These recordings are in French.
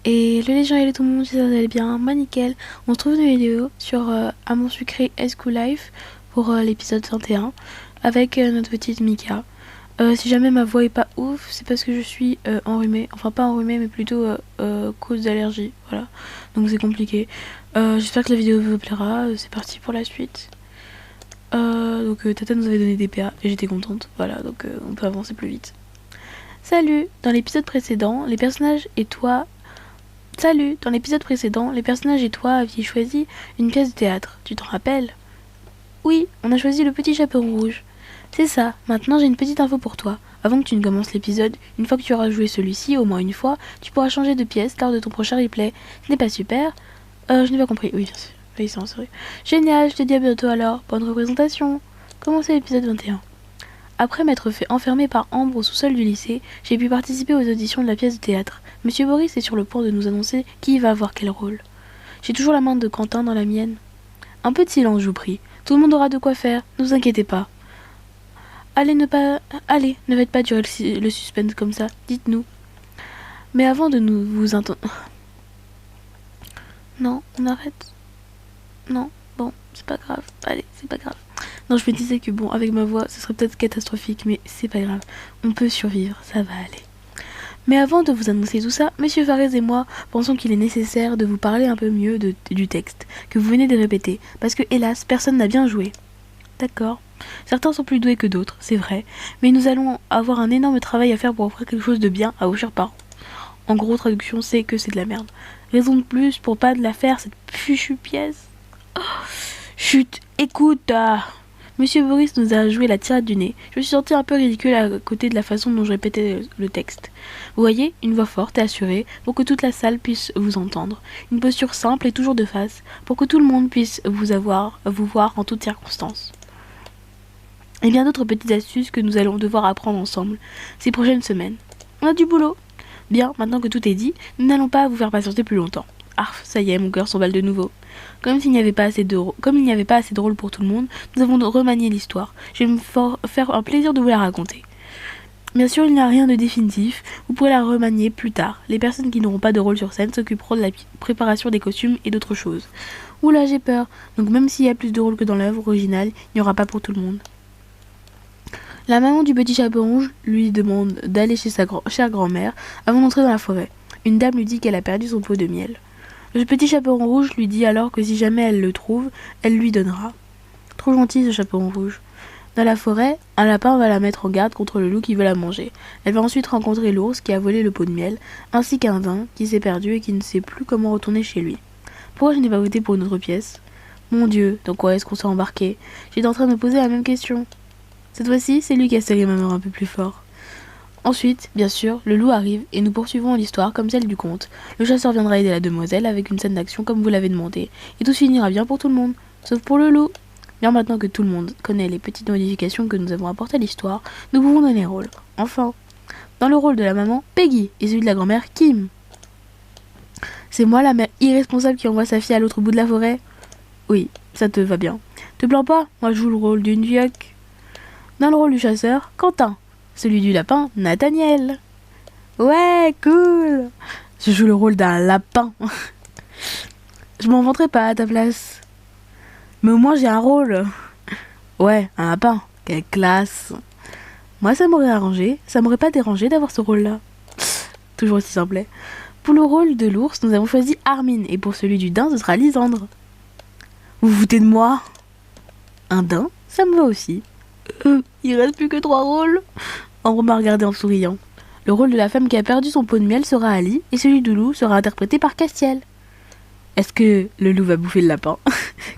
Et le les gens et tout le monde, j'espère que vous allez bien, moi nickel. On se trouve une vidéo sur Amour sucré High School Life pour l'épisode 21 avec notre petite Mika. Si jamais ma voix est pas ouf, c'est parce que je suis enrhumée. Enfin pas enrhumée mais plutôt cause d'allergie, voilà. Donc c'est compliqué. J'espère que la vidéo vous plaira, c'est parti pour la suite. Tata nous avait donné des PA et j'étais contente, voilà, donc on peut avancer plus vite. Salut. Dans l'épisode précédent, les personnages et toi Salut, dans l'épisode précédent, les personnages et toi aviez choisi une pièce de théâtre, tu t'en rappelles? Oui, on a choisi le petit chaperon rouge. C'est ça, maintenant j'ai une petite info pour toi. Avant que tu ne commences l'épisode, une fois que tu auras joué celui-ci, au moins une fois, tu pourras changer de pièce lors de ton prochain replay. Ce n'est pas super? Je n'ai pas compris, oui bien sûr. Oui, c'est en série. Génial, je te dis à bientôt alors, bonne représentation. Commencez l'épisode 21. Après m'être fait enfermer par Ambre au sous-sol du lycée, j'ai pu participer aux auditions de la pièce de théâtre. Monsieur Boris est sur le point de nous annoncer qui va avoir quel rôle. J'ai toujours la main de Quentin dans la mienne. Un peu de silence, je vous prie. Tout le monde aura de quoi faire, ne vous inquiétez pas. Allez, ne faites pas durer le suspense comme ça, dites-nous. Mais avant de nous vous entendre... Non, on arrête. Non, bon, c'est pas grave. Allez, c'est pas grave. Non, je me disais que bon, avec ma voix, ce serait peut-être catastrophique, mais c'est pas grave. On peut survivre, ça va aller. Mais avant de vous annoncer tout ça, Monsieur Fares et moi pensons qu'il est nécessaire de vous parler un peu mieux du texte, que vous venez de répéter, parce que hélas, personne n'a bien joué. D'accord. Certains sont plus doués que d'autres, c'est vrai, mais nous allons avoir un énorme travail à faire pour offrir quelque chose de bien à vos chers parents. En gros, traduction, c'est que c'est de la merde. Raison de plus pour pas de la faire, cette fichue pièce. Chut, écoute. Monsieur Boris nous a joué la tirade du nez. Je me suis sentie un peu ridicule à côté de la façon dont je répétais le texte. Vous voyez, une voix forte et assurée pour que toute la salle puisse vous entendre. Une posture simple et toujours de face pour que tout le monde puisse vous voir en toutes circonstances. Et bien d'autres petites astuces que nous allons devoir apprendre ensemble ces prochaines semaines. On a du boulot. Bien, maintenant que tout est dit, nous n'allons pas vous faire patienter plus longtemps. Ah, ça y est, mon cœur s'emballe de nouveau. Comme il n'y avait pas assez de rôle pour tout le monde, nous avons remanié l'histoire. Je vais me faire un plaisir de vous la raconter. Bien sûr, il n'y a rien de définitif, vous pourrez la remanier plus tard. Les personnes qui n'auront pas de rôle sur scène s'occuperont de la préparation des costumes et d'autres choses. Oula, j'ai peur. Donc même s'il y a plus de rôles que dans l'œuvre originale, il n'y aura pas pour tout le monde. La maman du petit chapeau rouge lui demande d'aller chez sa chère grand-mère avant d'entrer dans la forêt. Une dame lui dit qu'elle a perdu son pot de miel. Le petit chaperon rouge lui dit alors que si jamais elle le trouve, elle lui donnera. Trop gentil ce chaperon rouge. Dans la forêt, un lapin va la mettre en garde contre le loup qui veut la manger. Elle va ensuite rencontrer l'ours qui a volé le pot de miel, ainsi qu'un daim qui s'est perdu et qui ne sait plus comment retourner chez lui. Pourquoi je n'ai pas voté pour une autre pièce? Mon Dieu, dans quoi est-ce qu'on s'est embarqué? J'étais en train de me poser la même question. Cette fois-ci, c'est lui qui a serré ma main un peu plus fort. Ensuite, bien sûr, le loup arrive et nous poursuivons l'histoire comme celle du conte. Le chasseur viendra aider la demoiselle avec une scène d'action comme vous l'avez demandé. Et tout finira bien pour tout le monde, sauf pour le loup. Bien maintenant que tout le monde connaît les petites modifications que nous avons apportées à l'histoire, nous pouvons donner rôle. Enfin, dans le rôle de la maman, Peggy, et celui de la grand-mère, Kim. C'est moi la mère irresponsable qui envoie sa fille à l'autre bout de la forêt? Oui, ça te va bien. Te plains pas, moi je joue le rôle d'une vieille. Dans le rôle du chasseur, Quentin. Celui du lapin, Nathaniel. Ouais, cool. Je joue le rôle d'un lapin. Je m'en vanterai pas à ta place. Mais au moins j'ai un rôle. Ouais, un lapin. Quelle classe. Moi ça m'aurait arrangé, ça m'aurait pas dérangé d'avoir ce rôle-là. Toujours aussi simple. Pour le rôle de l'ours, nous avons choisi Armin. Et pour celui du daim, ce sera Lisandre. Vous vous foutez de moi? Un daim, ça me va aussi. Il reste plus que 3 rôles. Ambre m'a regardé en souriant. Le rôle de la femme qui a perdu son pot de miel sera Ali et celui du loup sera interprété par Castiel. Est-ce que le loup va bouffer le lapin?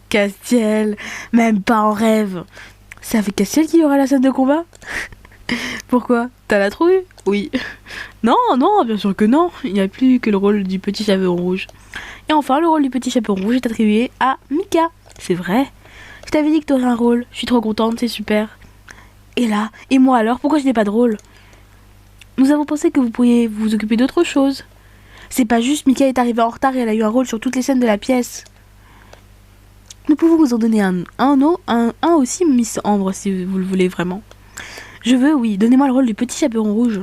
Castiel, même pas en rêve. C'est avec Castiel qu'il y aura la scène de combat? Pourquoi? T'as la trouille? Oui. Non, non, bien sûr que non. Il n'y a plus que le rôle du petit chaperon rouge. Et enfin, le rôle du petit chaperon rouge est attribué à Mika. C'est vrai. Je t'avais dit que t'aurais un rôle. Je suis trop contente, c'est super. Et là, et moi alors, pourquoi je n'ai pas de rôle? Nous avons pensé que vous pourriez vous occuper d'autre chose. C'est pas juste, Mika est arrivée en retard et elle a eu un rôle sur toutes les scènes de la pièce. Nous pouvons vous en donner un aussi, Miss Ambre, si vous le voulez vraiment. Je veux, oui, donnez-moi le rôle du petit chaperon rouge.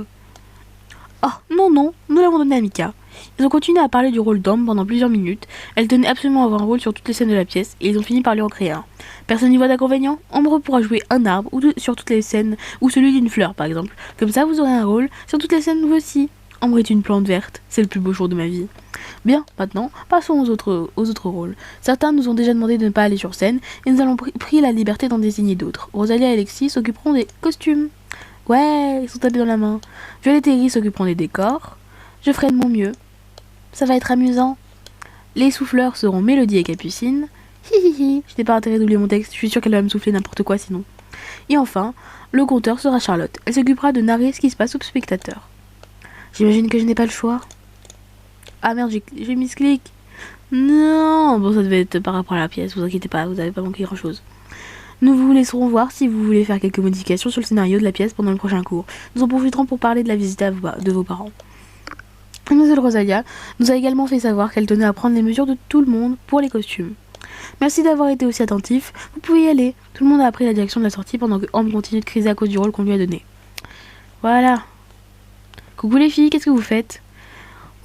Oh, non, non, nous l'avons donné à Mika. Ils ont continué à parler du rôle d'Ambre pendant plusieurs minutes. Elle tenait absolument à avoir un rôle sur toutes les scènes de la pièce et ils ont fini par lui en créer un. Personne n'y voit d'inconvénient. Ambre pourra jouer un arbre sur toutes les scènes ou celui d'une fleur par exemple. Comme ça vous aurez un rôle sur toutes les scènes vous aussi. Ambre est une plante verte. C'est le plus beau jour de ma vie. Bien, maintenant, passons aux autres rôles. Certains nous ont déjà demandé de ne pas aller sur scène et nous allons pris la liberté d'en désigner d'autres. Rosalia et Alexis s'occuperont des costumes. Ouais, ils sont tapés dans la main. Violette et Iris s'occuperont des décors. Je ferai de mon mieux. Ça va être amusant. Les souffleurs seront Mélodie et Capucine. Hihihi, je n'ai pas intérêt d'oublier mon texte, je suis sûre qu'elle va me souffler n'importe quoi sinon. Et enfin, le conteur sera Charlotte. Elle s'occupera de narrer ce qui se passe aux spectateurs. J'imagine que je n'ai pas le choix. Ah merde, j'ai mis ce clic. Non, bon ça devait être par rapport à la pièce, vous inquiétez pas, vous n'avez pas manqué grand chose. Nous vous laisserons voir si vous voulez faire quelques modifications sur le scénario de la pièce pendant le prochain cours. Nous en profiterons pour parler de la visite de vos parents. Mademoiselle Rosalia nous a également fait savoir qu'elle tenait à prendre les mesures de tout le monde pour les costumes. Merci d'avoir été aussi attentif, vous pouvez y aller. Tout le monde a pris la direction de la sortie pendant que Ambre continue de criser à cause du rôle qu'on lui a donné. Voilà. Coucou les filles, qu'est-ce que vous faites?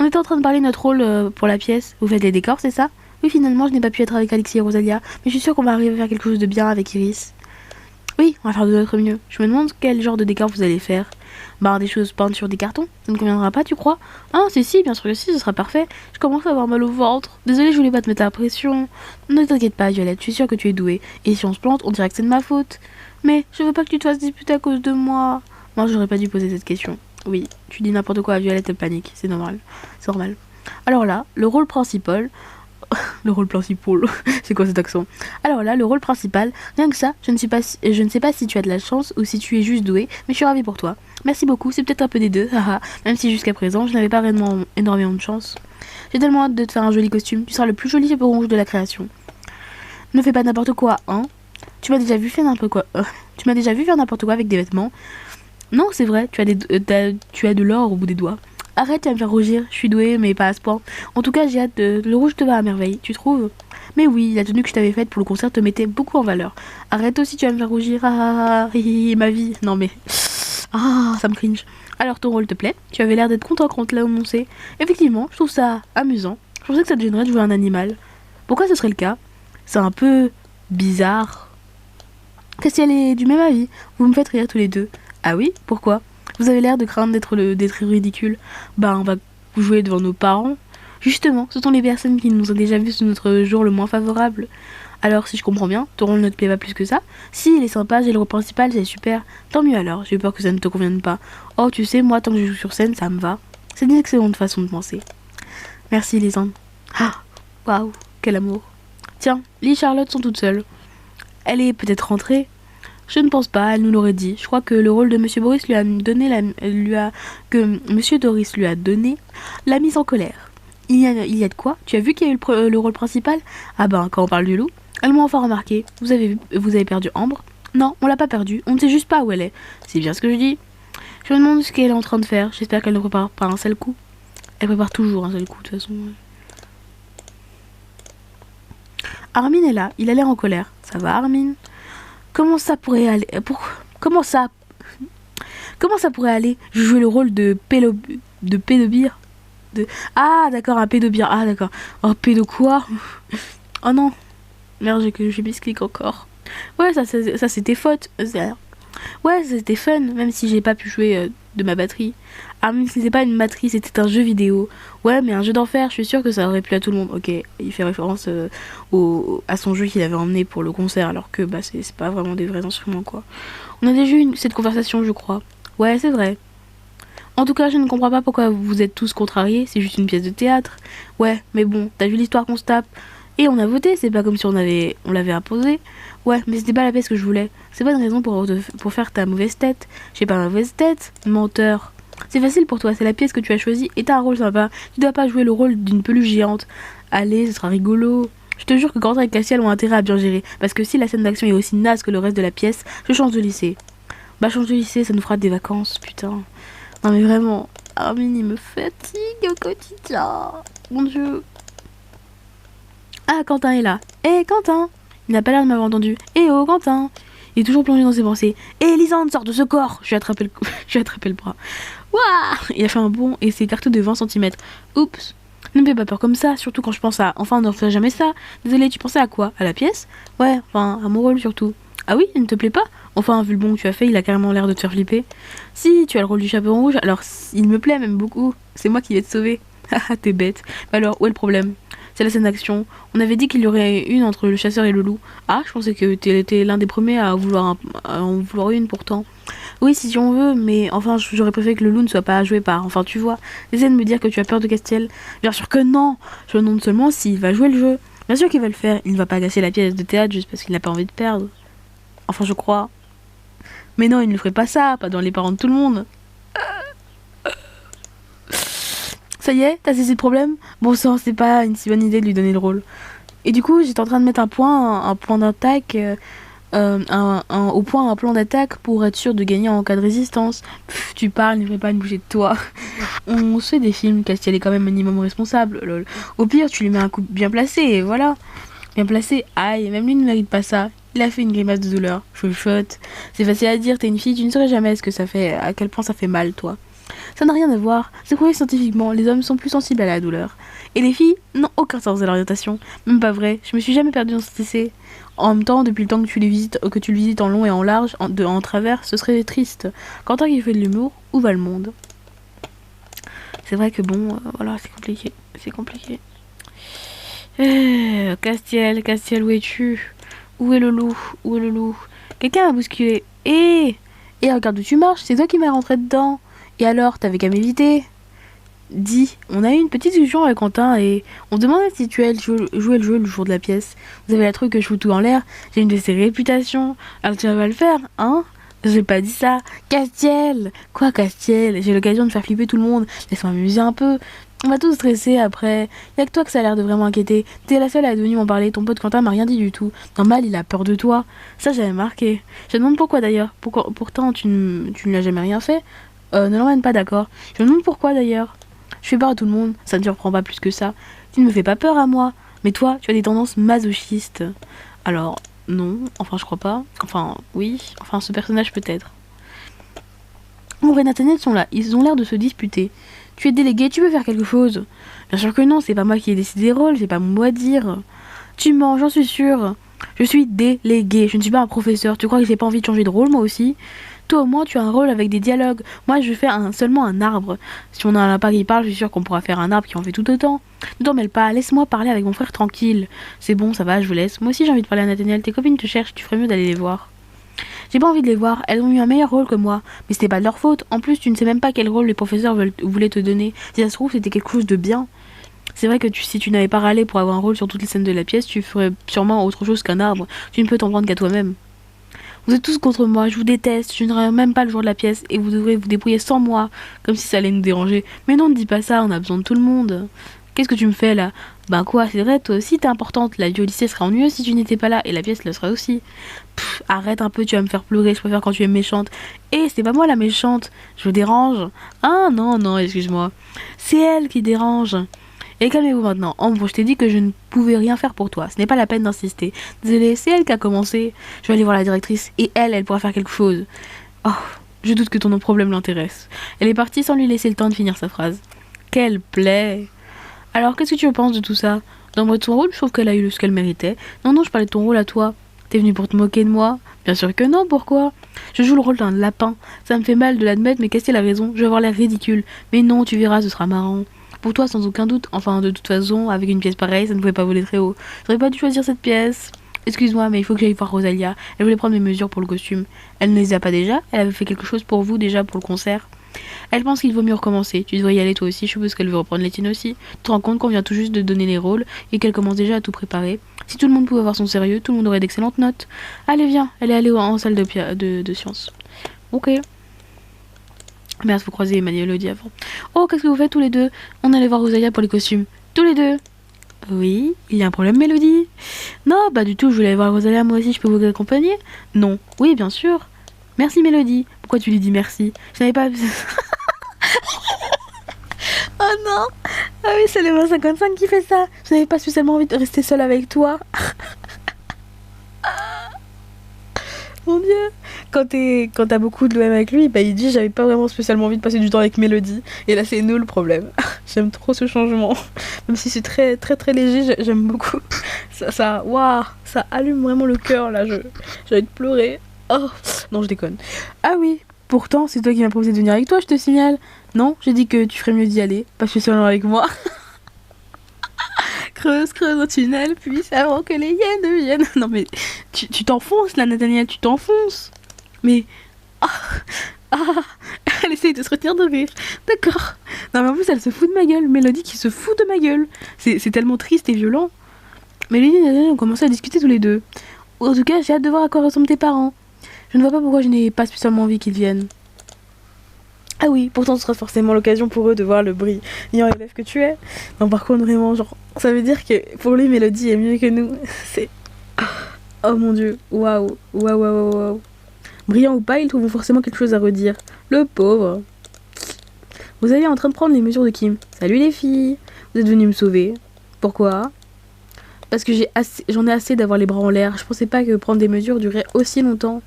On était en train de parler de notre rôle pour la pièce. Vous faites les décors, c'est ça? Oui, finalement, je n'ai pas pu être avec Alexis et Rosalia, mais je suis sûre qu'on va arriver à faire quelque chose de bien avec Iris. Oui, on va faire de notre mieux. Je me demande quel genre de décor vous allez faire. Bah, des choses peintes sur des cartons. Ça ne conviendra pas, tu crois? Ah, si, bien sûr que si, ce sera parfait. Je commence à avoir mal au ventre. Désolée, je voulais pas te mettre à la pression. Ne t'inquiète pas, Violette, je suis sûre que tu es douée. Et si on se plante, on dirait que c'est de ma faute. Mais je veux pas que tu te fasses disputer à cause de moi. Moi, j'aurais pas dû poser cette question. Oui, tu dis n'importe quoi à Violette, elle panique. C'est normal. C'est normal. Alors là, le rôle principal... le rôle principal, c'est quoi cet accent? Alors là, le rôle principal, rien que ça, je ne sais pas si tu as de la chance ou si tu es juste doué, mais je suis ravie pour toi. Merci beaucoup, c'est peut-être un peu des deux, haha, même si jusqu'à présent, je n'avais pas vraiment énormément de chance. J'ai tellement hâte de te faire un joli costume, tu seras le plus joli chapeau rouge de la création. Ne fais pas n'importe quoi, hein? Tu m'as déjà vu faire n'importe quoi. Tu m'as déjà vu faire n'importe quoi avec des vêtements? Non, c'est vrai, tu as de l'or au bout des doigts. Arrête, tu vas me faire rougir, je suis douée, mais pas à ce point. En tout cas, j'ai hâte le rouge te va à merveille, tu trouves? Mais oui, la tenue que je t'avais faite pour le concert te mettait beaucoup en valeur. Arrête aussi, tu vas me faire rougir, ma vie. Non mais... Ah, ça me cringe. Alors, ton rôle te plaît? Tu avais l'air d'être content quand on te l'a annoncé. Effectivement, je trouve ça amusant. Je pensais que ça te gênerait de jouer un animal. Pourquoi ce serait le cas? C'est un peu bizarre. Qu'est-ce qu'elle est du même avis? Vous me faites rire tous les deux. Ah oui? Pourquoi? Vous avez l'air de craindre d'être ridicule. Bah, on va jouer devant nos parents. Justement, ce sont les personnes qui nous ont déjà vus sur notre jour le moins favorable. Alors, si je comprends bien, ton rôle ne te plaît pas plus que ça? Si, il est sympa, j'ai le rôle principal, c'est super. Tant mieux alors, j'ai eu peur que ça ne te convienne pas. Oh, tu sais, moi, tant que je joue sur scène, ça me va. C'est une excellente façon de penser. Merci, Lisande. Ah, waouh, quel amour. Tiens, Lee et Charlotte sont toutes seules. Elle est peut-être rentrée. Je ne pense pas, elle nous l'aurait dit. Je crois que le rôle de Monsieur Boris lui a donné que Monsieur Doris lui a donné l'a mise en colère. Il y a de quoi? Tu as vu qu'il y a eu le rôle principal? Ah ben, quand on parle du loup, elles m'ont enfin remarqué. Vous avez perdu Ambre? Non, on l'a pas perdue. On ne sait juste pas où elle est. C'est bien ce que je dis. Je me demande ce qu'elle est en train de faire. J'espère qu'elle ne prépare pas un seul coup. Elle prépare toujours un seul coup, de toute façon. Armin est là. Il a l'air en colère. Ça va, Armin? Comment ça pourrait aller? Comment ça pourrait aller? Je jouais le rôle de pédobire. Ah d'accord, un pédobire. Ah d'accord. Oh pédo quoi? Oh non. Merde, j'ai mis ce clic encore. Ouais, ça c'était faute. Ouais, c'était fun, même si j'ai pas pu jouer de ma batterie. Ah, même si c'était pas une batterie, c'était un jeu vidéo. Ouais, mais un jeu d'enfer, je suis sûre que ça aurait plu à tout le monde. Ok, il fait référence à son jeu qu'il avait emmené pour le concert, alors que bah c'est pas vraiment des vrais instruments, quoi. On a déjà eu cette conversation, je crois. Ouais, c'est vrai. En tout cas, je ne comprends pas pourquoi vous êtes tous contrariés, c'est juste une pièce de théâtre. Ouais, mais bon, t'as vu l'histoire qu'on se tape? Et on a voté, c'est pas comme si on l'avait imposé. Ouais, mais c'était pas la pièce que je voulais. C'est pas une raison pour faire ta mauvaise tête. J'ai pas ma mauvaise tête, menteur. C'est facile pour toi, c'est la pièce que tu as choisie et t'as un rôle sympa. Tu dois pas jouer le rôle d'une peluche géante. Allez, ce sera rigolo. Je te jure que Quentin et Cassiel ont intérêt à bien gérer. Parce que si la scène d'action est aussi naze que le reste de la pièce, je change de lycée. Bah change de lycée, ça nous fera des vacances, putain. Non mais vraiment, Armin il me fatigue au quotidien. Mon dieu. Ah, Quentin est là. Eh, Quentin! Il n'a pas l'air de m'avoir entendu. Eh oh, Quentin! Il est toujours plongé dans ses pensées. Eh, Lisande, sors de ce corps! Je lui ai attrapé le bras. Ouah! Il a fait un bond et s'est écarté de 20 centimètres. Oups! Ne me fais pas peur comme ça, surtout quand je pense à... Enfin, on ne refait jamais ça. Désolé, tu pensais à quoi? À la pièce? Ouais, enfin, à mon rôle surtout. Ah oui, il ne te plaît pas? Enfin, vu le bond que tu as fait, il a carrément l'air de te faire flipper. Si, tu as le rôle du chaperon rouge, alors il me plaît même beaucoup. C'est moi qui vais te sauver. Haha, t'es bête. Mais alors, où est le problème? C'est la scène d'action. On avait dit qu'il y aurait une entre le chasseur et le loup. Ah, je pensais que t'étais l'un des premiers à en vouloir une pourtant. Oui, si on veut, mais enfin, j'aurais préféré que le loup ne soit pas joué par. Enfin, tu vois, essaie de me dire que tu as peur de Castiel. Bien sûr que non. Je me demande seulement s'il va jouer le jeu. Bien sûr qu'il va le faire. Il ne va pas gâcher la pièce de théâtre juste parce qu'il n'a pas envie de perdre. Enfin, je crois. Mais non, il ne ferait pas ça, pas dans les parents de tout le monde. Ça y est, t'as cessé le problème? Bon sang, c'est pas une si bonne idée de lui donner le rôle. Et du coup, j'étais en train de mettre un point d'attaque, au point un plan d'attaque pour être sûr de gagner en cas de résistance. Pff, tu parles, il ne pas une bouger de toi. On se fait des films, Castiel est quand même minimum responsable, lol. Au pire, tu lui mets un coup bien placé, et voilà. Bien placé, aïe, même lui ne mérite pas ça. Il a fait une grimace de douleur. Chouchoute. C'est facile à dire, t'es une fille, tu ne saurais jamais ce que ça fait, à quel point ça fait mal, toi. Ça n'a rien à voir. C'est prouvé scientifiquement, les hommes sont plus sensibles à la douleur. Et les filles n'ont aucun sens de l'orientation. Même pas vrai, je me suis jamais perdue dans cet essai. En même temps, depuis le temps que tu le visites en long et en large, en travers, ce serait triste. Quentin qui fait de l'humour, où va le monde? C'est vrai que bon, voilà, c'est compliqué. C'est compliqué. Castiel, Castiel, où es-tu? Où est le loup? Où est le loup? Quelqu'un m'a bousculé. Et regarde où tu marches, c'est toi qui m'as rentré dedans. Et alors, t'avais qu'à m'éviter. Dis, on a eu une petite discussion avec Quentin et on demandait si tu allais jouer le jeu le jour de la pièce. Vous avez la truc que je fous tout en l'air, j'ai une de ces réputations. Alors tu vas le faire, hein? J'ai pas dit ça. Castiel! Quoi Castiel? J'ai l'occasion de faire flipper tout le monde. Laisse-moi m'amuser un peu. On va tous stresser après. Y'a que toi que ça a l'air de vraiment inquiéter. T'es la seule à être venue m'en parler. Ton pote Quentin m'a rien dit du tout. Normal, il a peur de toi. Ça, j'avais marqué. Je me demande pourquoi d'ailleurs. Pourtant, tu ne l'as jamais rien fait. Ne l'emmène pas, d'accord. Je me demande pourquoi d'ailleurs. Je fais peur à tout le monde, ça ne surprend pas plus que ça. Tu ne me fais pas peur à moi. Mais toi, tu as des tendances masochistes. Alors, non, enfin je crois pas. Enfin, oui, enfin ce personnage peut-être. Ombre et Nathaniel sont là, ils ont l'air de se disputer. Tu es délégué, tu peux faire quelque chose. Bien sûr que non, c'est pas moi qui ai décidé des rôles, c'est pas mon mot à dire. Tu mens, j'en suis sûre. Je suis délégué, je ne suis pas un professeur. Tu crois que j'ai pas envie de changer de rôle moi aussi? Toi au moins tu as un rôle avec des dialogues. Moi je fais seulement un arbre. Si on a un lapin qui parle, je suis sûre qu'on pourra faire un arbre qui en fait tout autant. Ne t'en mêle pas, laisse-moi parler avec mon frère tranquille. C'est bon, ça va, je vous laisse. Moi aussi j'ai envie de parler à Nathaniel, tes copines te cherchent, tu ferais mieux d'aller les voir. J'ai pas envie de les voir, elles ont eu un meilleur rôle que moi. Mais c'était pas de leur faute. En plus, tu ne sais même pas quel rôle les professeurs voulaient te donner. Si ça se trouve, c'était quelque chose de bien. C'est vrai que si tu n'avais pas râlé pour avoir un rôle sur toutes les scènes de la pièce, tu ferais sûrement autre chose qu'un arbre. Tu ne peux t'en prendre qu'à toi-même. Vous êtes tous contre moi, je vous déteste, je ne reviens même pas le jour de la pièce et vous devrez vous débrouiller sans moi, comme si ça allait nous déranger. Mais non, ne dis pas ça, on a besoin de tout le monde. Qu'est-ce que tu me fais là? Ben quoi, c'est vrai, toi aussi t'es importante, la vie au lycée serait ennuyeuse si tu n'étais pas là, et la pièce le serait aussi. Pff, arrête un peu, tu vas me faire pleurer, je préfère quand tu es méchante. Et c'est pas moi la méchante, je vous dérange. Ah non, non, excuse-moi. C'est elle qui dérange. Et calmez-vous maintenant. Ambre, je t'ai dit que je ne pouvais rien faire pour toi. Ce n'est pas la peine d'insister. Désolée, c'est elle qui a commencé. Je vais aller voir la directrice et elle pourra faire quelque chose. Oh, je doute que ton problème l'intéresse. Elle est partie sans lui laisser le temps de finir sa phrase. Quelle plaie! Alors, qu'est-ce que tu penses de tout ça? Dans de son rôle, je trouve qu'elle a eu ce qu'elle méritait. Non, non, je parlais de ton rôle à toi. T'es venu pour te moquer de moi? Bien sûr que non, pourquoi? Je joue le rôle d'un lapin. Ça me fait mal de l'admettre, mais Castiel a raison. Je vais avoir l'air ridicule. Mais non, tu verras, ce sera marrant. Pour toi, sans aucun doute. Enfin, de toute façon, avec une pièce pareille, ça ne pouvait pas voler très haut. J'aurais pas dû choisir cette pièce. Excuse-moi, mais il faut que j'aille voir Rosalia. Elle voulait prendre mes mesures pour le costume. Elle ne les a pas déjà? Elle avait fait quelque chose pour vous déjà pour le concert? Elle pense qu'il vaut mieux recommencer. Tu devrais y aller toi aussi, je suppose qu'elle veut reprendre les tiennes aussi. Tu te rends compte qu'on vient tout juste de donner les rôles et qu'elle commence déjà à tout préparer. Si tout le monde pouvait avoir son sérieux, tout le monde aurait d'excellentes notes. Allez, viens, elle est allée en salle de sciences. Ok. Merde, faut croiser Emmanuel Audi avant. Oh, qu'est-ce que vous faites tous les deux? On allait voir Rosalia pour les costumes. Tous les deux. Oui, il y a un problème, Mélodie? Non, bah du tout, je voulais aller voir Rosalia, moi aussi, je peux vous accompagner? Non. Oui, bien sûr. Merci, Mélodie. Pourquoi tu lui dis merci? Je n'avais pas... Oh non! Ah oui, c'est le 2055 qui fait ça. Je n'avais pas spécialement envie de rester seule avec toi. Mon Dieu, quand t'as beaucoup de l'OM avec lui, bah il dit j'avais pas vraiment spécialement envie de passer du temps avec Mélodie. Et là c'est nous le problème. J'aime trop ce changement. Même si c'est très très très léger, j'aime beaucoup. Waouh, ça allume vraiment le cœur là. J'ai envie de pleurer. Oh, non je déconne. Ah oui, pourtant c'est toi qui m'as proposé de venir avec toi, je te signale. Non, j'ai dit que tu ferais mieux d'y aller, pas seulement avec moi. Creuse, creuse au tunnel, puis avant que les hyènes viennent. Non mais tu t'enfonces là, Nathaniel, tu t'enfonces. Mais ah, ah, elle essaye de se retenir de rire. D'accord. Non mais en plus elle se fout de ma gueule. Mélodie qui se fout de ma gueule. C'est tellement triste et violent. Mélodie et Nathaniel ont commencé à discuter tous les deux. En tout cas, j'ai hâte de voir à quoi ressemblent tes parents. Je ne vois pas pourquoi je n'ai pas spécialement envie qu'ils viennent. Ah oui, pourtant ce sera forcément l'occasion pour eux de voir le brillant élève que tu es. Non, par contre, vraiment, genre, ça veut dire que pour lui, Mélodie est mieux que nous. C'est... Oh mon dieu, waouh, waouh, waouh, waouh. Brillant ou pas, ils trouveront forcément quelque chose à redire. Le pauvre. Vous êtes en train de prendre les mesures de Kim. Salut les filles. Vous êtes venues me sauver. Pourquoi? Parce que j'en ai assez d'avoir les bras en l'air. Je pensais pas que prendre des mesures durerait aussi longtemps.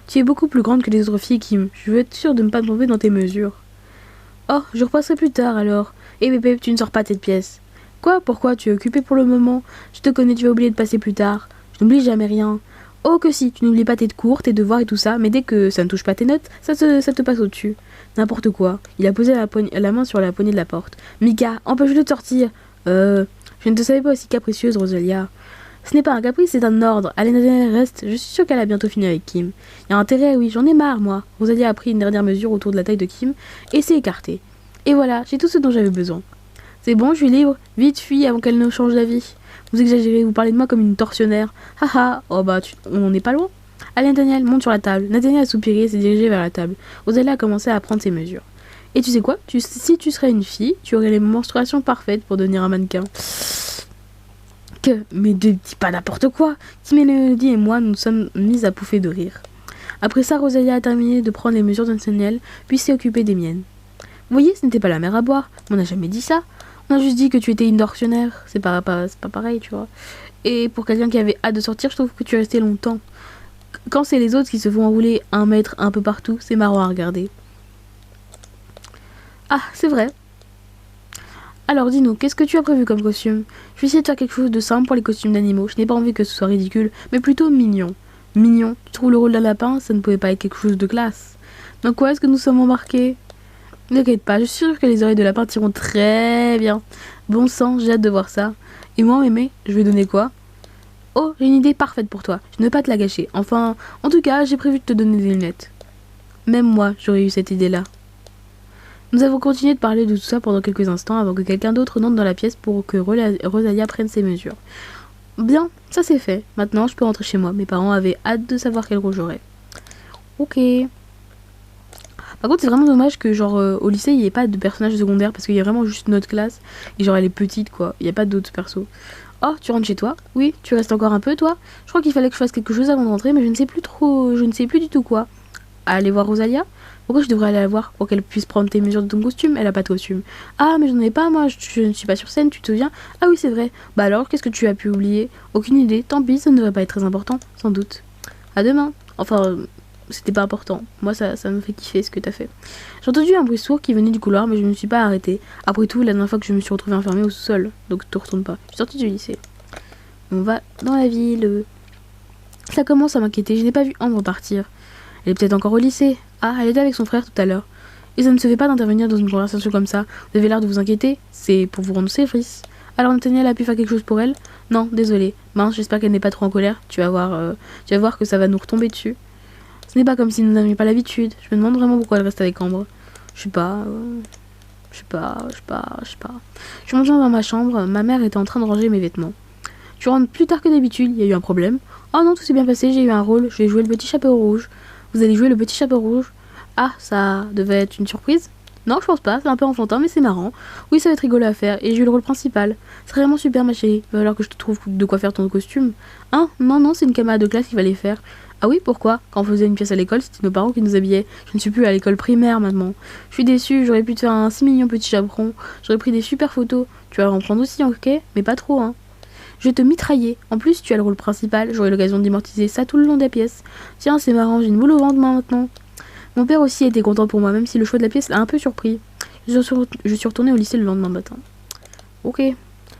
Tu es beaucoup plus grande que les autres filles, Kim. Je veux être sûre de ne pas tomber dans tes mesures. Oh, je repasserai plus tard alors. Eh bébé, tu ne sors pas cette pièce. Quoi? Pourquoi? Tu es occupée pour le moment. Je te connais, tu vas oublier de passer plus tard. Je n'oublie jamais rien. Oh que si, tu n'oublies pas tes cours, tes devoirs et tout ça, mais dès que ça ne touche pas tes notes, ça te passe au-dessus. N'importe quoi. Il a posé la main sur la poignée de la porte. Mika, empêche-le de sortir. Je ne te savais pas aussi capricieuse, Rosalia. Ce n'est pas un caprice, c'est un ordre. Allez, Nathaniel reste. Je suis sûre qu'elle a bientôt fini avec Kim. Il y a intérêt, oui, j'en ai marre, moi. Rosalia a pris une dernière mesure autour de la taille de Kim et s'est écartée. Et voilà, j'ai tout ce dont j'avais besoin. C'est bon, je suis libre. Vite, fuis avant qu'elle ne change d'avis. Vous exagérez, vous parlez de moi comme une tortionnaire. Haha, oh bah, on n'est pas loin. Allez, Nathaniel, monte sur la table. Nathaniel a soupiré et s'est dirigé vers la table. Rosalia a commencé à prendre ses mesures. Et tu sais quoi? Si tu serais une fille, tu aurais les menstruations parfaites pour devenir un mannequin. Mais ne dis pas n'importe quoi. Tim, Mélodie et moi nous sommes mis à pouffer de rire. Après ça, Rosalia a terminé de prendre les mesures de Nathaniel, puis s'est occupée des miennes. Vous voyez, ce n'était pas la mer à boire. On n'a jamais dit ça. On a juste dit que tu étais une tortionnaire. C'est pas pareil, tu vois. Et pour quelqu'un qui avait hâte de sortir, je trouve que tu es resté longtemps. Quand c'est les autres qui se font enrouler 1 mètre un peu partout, c'est marrant à regarder. Ah, c'est vrai. Alors dis-nous, qu'est-ce que tu as prévu comme costume? Je vais essayer de faire quelque chose de simple pour les costumes d'animaux. Je n'ai pas envie que ce soit ridicule, mais plutôt mignon. Mignon? Tu trouves le rôle d'un lapin? Ça ne pouvait pas être quelque chose de classe. Dans quoi est-ce que nous sommes embarqués? Ne t'inquiète pas, je suis sûre que les oreilles de lapin tireront très bien. Bon sang, j'ai hâte de voir ça. Et moi, mémé, je vais donner quoi? Oh, j'ai une idée parfaite pour toi. Je ne vais pas te la gâcher. Enfin, en tout cas, j'ai prévu de te donner des lunettes. Même moi, j'aurais eu cette idée-là. Nous avons continué de parler de tout ça pendant quelques instants avant que quelqu'un d'autre n'entre dans la pièce pour que Rosalia prenne ses mesures. Bien, ça c'est fait. Maintenant, je peux rentrer chez moi. Mes parents avaient hâte de savoir quel rôle j'aurais. Ok. Par contre, c'est vraiment dommage que genre au lycée, il n'y ait pas de personnages secondaires parce qu'il y a vraiment juste notre classe et genre elle est petite quoi. Il n'y a pas d'autres persos. Oh, tu rentres chez toi? Oui, tu restes encore un peu toi? Je crois qu'il fallait que je fasse quelque chose avant de rentrer, mais je ne sais plus du tout quoi. Aller voir Rosalia? Pourquoi je devrais aller la voir? Pour qu'elle puisse prendre tes mesures de ton costume? Elle a pas de costume. Ah, mais j'en ai pas, moi, je ne suis pas sur scène, tu te souviens? Ah oui, c'est vrai. Bah alors, qu'est-ce que tu as pu oublier? Aucune idée, tant pis, ça ne devrait pas être très important, sans doute. À demain. Enfin, c'était pas important. Moi, ça me fait kiffer ce que t'as fait. J'ai entendu un bruit sourd qui venait du couloir, mais je ne me suis pas arrêtée. Après tout, la dernière fois que je me suis retrouvée enfermée au sous-sol, donc te retourne pas. Je suis sortie du lycée. On va dans la ville. Ça commence à m'inquiéter, je n'ai pas vu Ambre partir. Elle est peut-être encore au lycée. Ah, elle était avec son frère tout à l'heure. Et ça ne se fait pas d'intervenir dans une conversation comme ça. Vous avez l'air de vous inquiéter. C'est pour vous rendre service. Alors Nathaniel a pu faire quelque chose pour elle? Non, désolé. Mince, j'espère qu'elle n'est pas trop en colère. Tu vas voir que ça va nous retomber dessus. Ce n'est pas comme si nous n'avions pas l'habitude. Je me demande vraiment pourquoi elle reste avec Ambre. Je sais pas. Je suis rentrée dans ma chambre. Ma mère était en train de ranger mes vêtements. Tu rentres plus tard que d'habitude. Il y a eu un problème. Oh non, tout s'est bien passé. J'ai eu un rôle. Je vais jouer le petit chapeau rouge. Vous allez jouer le petit chapeau rouge? Ah, ça devait être une surprise? Non, je pense pas, c'est un peu enfantin, mais c'est marrant. Oui, ça va être rigolo à faire, et j'ai eu le rôle principal. C'est vraiment super, ma chérie. Va falloir que je te trouve de quoi faire ton costume. Hein? Non, c'est une camarade de classe qui va les faire. Ah oui, pourquoi? Quand on faisait une pièce à l'école, c'était nos parents qui nous habillaient. Je ne suis plus à l'école primaire maintenant. Je suis déçue, j'aurais pu te faire un si mignon petit chaperon. J'aurais pris des super photos. Tu vas en prendre aussi, ok? Mais pas trop, hein. Je vais te mitrailler. En plus, tu as le rôle principal, j'aurai l'occasion d'immortaliser ça tout le long de la pièce. Tiens, c'est marrant, j'ai une boule au ventre maintenant. Mon père aussi était content pour moi, même si le choix de la pièce l'a un peu surpris. Je suis retournée au lycée le lendemain matin. Ok.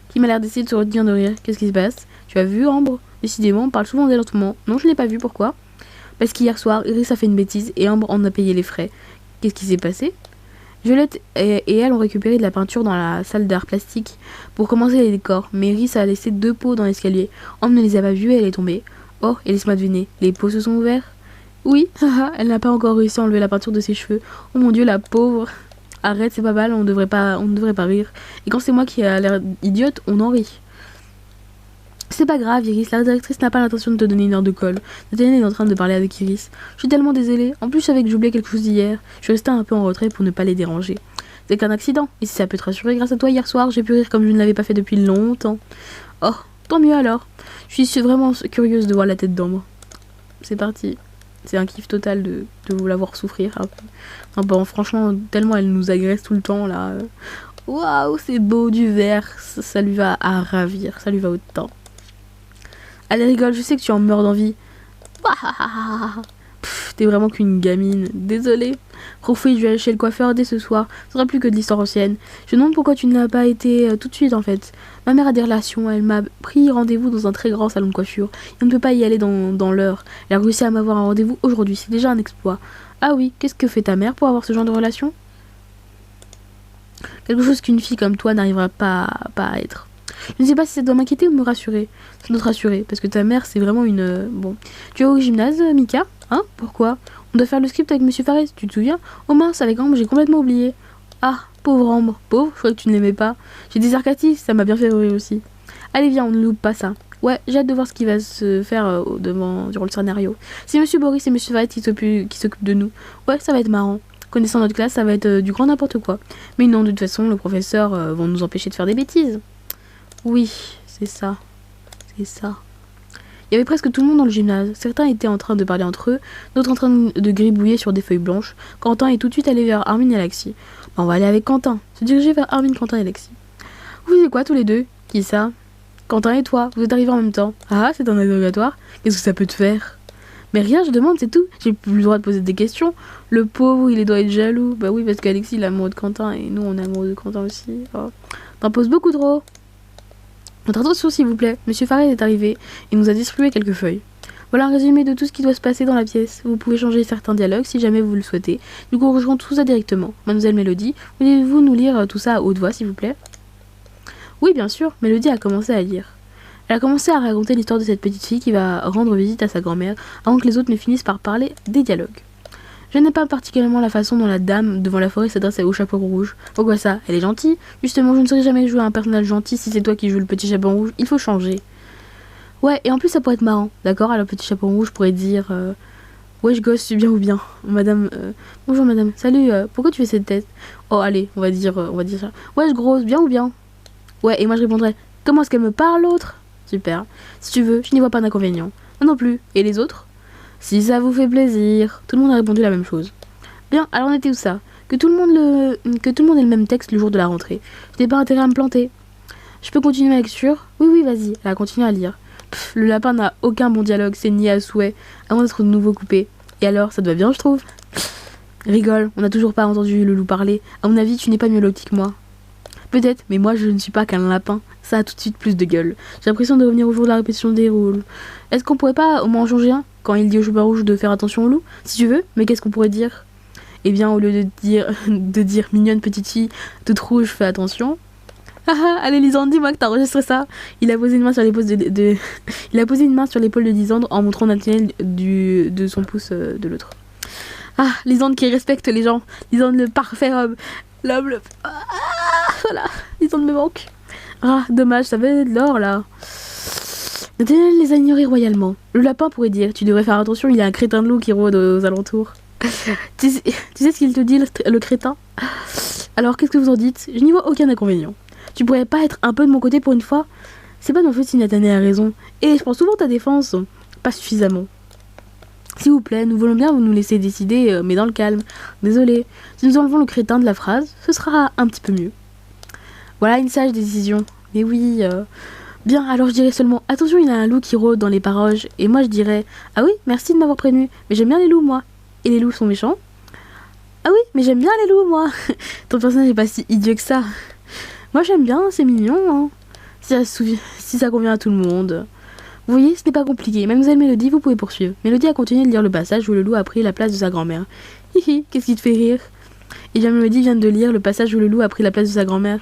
Qui m'a l'air d'essayer de se retenir de rire. Qu'est-ce qui se passe? Tu as vu Ambre? Décidément, on parle souvent d'elle en tout moment. Non, je l'ai pas vue, pourquoi? Parce qu'hier soir, Iris a fait une bêtise et Ambre en a payé les frais. Qu'est-ce qui s'est passé? Violette et elle ont récupéré de la peinture dans la salle d'art plastique pour commencer les décors, mais Iris a laissé 2 pots dans l'escalier. Ambre ne les a pas vus et elle est tombée. Oh, et laisse-moi deviner, les pots se sont ouverts? Oui, haha, elle n'a pas encore réussi à enlever la peinture de ses cheveux. Oh mon dieu, la pauvre. Arrête, c'est pas mal, on ne devrait pas rire. Et quand c'est moi qui a l'air idiote, on en rit. C'est pas grave, Iris, la directrice n'a pas l'intention de te donner une heure de colle. Nathaniel est en train de parler avec Iris. Je suis tellement désolée. En plus, je savais que j'oubliais quelque chose hier. Je suis restée un peu en retrait pour ne pas les déranger. C'est qu'un accident. Et si ça peut te rassurer, grâce à toi, hier soir, j'ai pu rire comme je ne l'avais pas fait depuis longtemps. Oh, tant mieux alors. Je suis vraiment curieuse de voir la tête d'Ambre. C'est parti. C'est un kiff total de vous la voir souffrir. Enfin, bon, franchement, tellement elle nous agresse tout le temps, là. Waouh, c'est beau du vert. Ça lui va à ravir. Ça lui va autant. Allez, rigole, je sais que tu en meurs d'envie. T'es vraiment qu'une gamine. Désolée. Profi, je vais aller chez le coiffeur dès ce soir. Ce sera plus que de l'histoire ancienne. Je me demande pourquoi tu n'as pas été tout de suite, en fait. Ma mère a des relations. Elle m'a pris rendez-vous dans un très grand salon de coiffure. Et on ne peut pas y aller dans l'heure. Elle a réussi à m'avoir un rendez-vous aujourd'hui. C'est déjà un exploit. Ah oui, qu'est-ce que fait ta mère pour avoir ce genre de relation? Quelque chose qu'une fille comme toi n'arrivera pas à être. Je ne sais pas si ça doit m'inquiéter ou me rassurer. Ça doit te rassurer, parce que ta mère, c'est vraiment une... Bon. Tu vas au gymnase, Mika? Hein? Pourquoi? On doit faire le script avec Monsieur Fares, tu te souviens? Oh mince, avec Ambre, j'ai complètement oublié. Ah, pauvre Ambre. Pauvre, je croyais que tu ne l'aimais pas. J'ai des arcatifs, ça m'a bien fait rire aussi. Allez, viens, on ne loupe pas ça. Ouais, j'ai hâte de voir ce qui va se faire durant le scénario. C'est Monsieur Boris et Monsieur Fares qui s'occupent de nous. Ouais, ça va être marrant. Connaissant notre classe, ça va être du grand n'importe quoi. Mais non, de toute façon, le professeur va nous empêcher de faire des bêtises. Oui, c'est ça. C'est ça. Il y avait presque tout le monde dans le gymnase. Certains étaient en train de parler entre eux, d'autres en train de gribouiller sur des feuilles blanches. Quentin est tout de suite allé vers Armin et Alexis. On va aller avec Quentin. Se diriger vers Armin, Quentin et Alexis. Vous faites quoi tous les deux? Qui ça? Quentin et toi, vous êtes arrivés en même temps. Ah, c'est un interrogatoire? Qu'est-ce que ça peut te faire? Mais rien, je demande, c'est tout. J'ai plus le droit de poser des questions. Le pauvre, il doit être jaloux. Bah oui, parce qu'Alexis, il est amoureux de Quentin et nous, on est amoureux de Quentin aussi. Oh. T'en poses beaucoup trop. Votre attention, s'il vous plaît. Monsieur Fares est arrivé et nous a distribué quelques feuilles. Voilà un résumé de tout ce qui doit se passer dans la pièce. Vous pouvez changer certains dialogues si jamais vous le souhaitez. Nous corrigerons tout ça directement. Mademoiselle Mélodie, voulez-vous nous lire tout ça à haute voix, s'il vous plaît? Oui, bien sûr. Mélodie a commencé à lire. Elle a commencé à raconter l'histoire de cette petite fille qui va rendre visite à sa grand-mère avant que les autres ne finissent par parler des dialogues. Je n'aime pas particulièrement la façon dont la dame devant la forêt s'adresse au chapeau rouge. Pourquoi ça? Elle est gentille? Justement, je ne saurais jamais jouer un personnage gentil si c'est toi qui joues le petit chapeau rouge. Il faut changer. Ouais, et en plus ça pourrait être marrant, d'accord? Alors le petit chapeau rouge pourrait dire wesh gosse, bien ou bien? Madame, bonjour madame, salut, pourquoi tu fais cette tête? Oh allez, on va dire ça. Wesh grosse, bien ou bien? Ouais, et moi je répondrais, comment est-ce qu'elle me parle l'autre? Super. Si tu veux, je n'y vois pas d'inconvénient. Moi non plus. Et les autres? Si ça vous fait plaisir. Tout le monde a répondu la même chose. Bien, alors on était où ça? Que tout le monde ait le même texte le jour de la rentrée. Je n'ai pas intérêt à me planter. Je peux continuer ma lecture? Oui, oui, vas-y. Elle a continué à lire. Pff, le lapin n'a aucun bon dialogue, c'est nié à souhait, avant d'être de nouveau coupé. Et alors, ça te va bien, je trouve? Rigole, on n'a toujours pas entendu le loup parler. À mon avis, tu n'es pas mieux loti que moi. Peut-être, mais moi je ne suis pas qu'un lapin. Ça a tout de suite plus de gueule. J'ai l'impression de revenir au jour de la répétition des rôles. Est-ce qu'on pourrait pas au moins en changer un? Quand il dit au chapeau rouge de faire attention au loup? Si tu veux, mais qu'est-ce qu'on pourrait dire? Eh bien, au lieu de dire mignonne petite fille, toute rouge, fais attention. Ah ah, allez Lisandre, dis-moi que t'as enregistré ça. Il a posé une main sur l'épaule il a posé une main sur l'épaule de Lisandre en montrant Nathaniel de son pouce de l'autre. Ah, Lisandre qui respecte les gens. Lisandre le parfait homme. L'homme le... Ah, voilà, Lisandre me manque. Ah, dommage, ça avait de l'or là. Nathaniel les a ignorés royalement. Le lapin pourrait dire, tu devrais faire attention, il y a un crétin de loup qui rôde aux alentours. tu sais ce qu'il te dit, le crétin? Alors, qu'est-ce que vous en dites? Je n'y vois aucun inconvénient. Tu pourrais pas être un peu de mon côté pour une fois? C'est pas de ma faute si Nathaniel a raison. Et je prends souvent ta défense. Pas suffisamment. S'il vous plaît, nous voulons bien vous nous laisser décider, mais dans le calme. Désolé. Si nous enlevons le crétin de la phrase, ce sera un petit peu mieux. Voilà une sage décision. Mais oui, Bien, alors je dirais seulement, attention, il y a un loup qui rôde dans les parages. Et moi je dirais, ah oui, merci de m'avoir prévenu, mais j'aime bien les loups, moi. Et les loups sont méchants? Ah oui, mais j'aime bien les loups, moi. Ton personnage n'est pas si idiot que ça. Moi j'aime bien, c'est mignon, hein. Si ça convient à tout le monde. Vous voyez, ce n'est pas compliqué. Mademoiselle Mélodie, vous pouvez poursuivre. Mélodie a continué de lire le passage où le loup a pris la place de sa grand-mère. Hihi, qu'est-ce qui te fait rire? Et bien Mélodie vient de lire le passage où le loup a pris la place de sa grand-mère.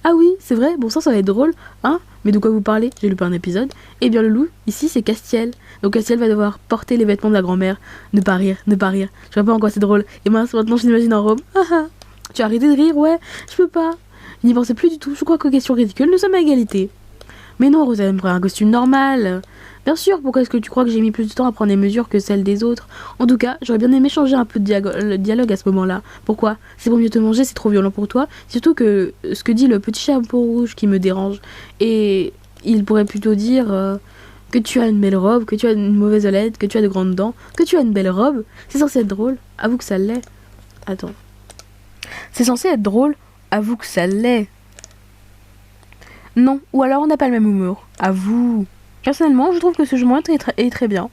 Ah oui, c'est vrai, bon ça va être drôle, hein? Mais de quoi vous parlez? J'ai lu pas un épisode. Eh bien le loup, ici c'est Castiel. Donc Castiel va devoir porter les vêtements de la grand-mère. Ne pas rire, ne pas rire. Je vois pas en quoi c'est drôle. Et mince, maintenant je l'imagine en robe. Ah ah. Tu as arrêté de rire, ouais? Je peux pas. Je n'y pensais plus du tout. Je crois qu'aux questions ridicules, nous sommes à égalité. Mais non, Rosa aimerait un costume normal. Bien sûr, pourquoi est-ce que tu crois que j'ai mis plus de temps à prendre des mesures que celles des autres? En tout cas, j'aurais bien aimé changer un peu de le dialogue à ce moment-là. Pourquoi? C'est pour mieux te manger, c'est trop violent pour toi. Surtout que ce que dit le petit chapeau rouge qui me dérange. Et il pourrait plutôt dire que tu as une belle robe, que tu as une mauvaise lettre, que tu as de grandes dents, que tu as une belle robe. C'est censé être drôle. Avoue que ça l'est. Attends. C'est censé être drôle. Avoue que ça l'est. Non, ou alors on n'a pas le même humour. Avoue. Personnellement, je trouve que ce jugement est très bien.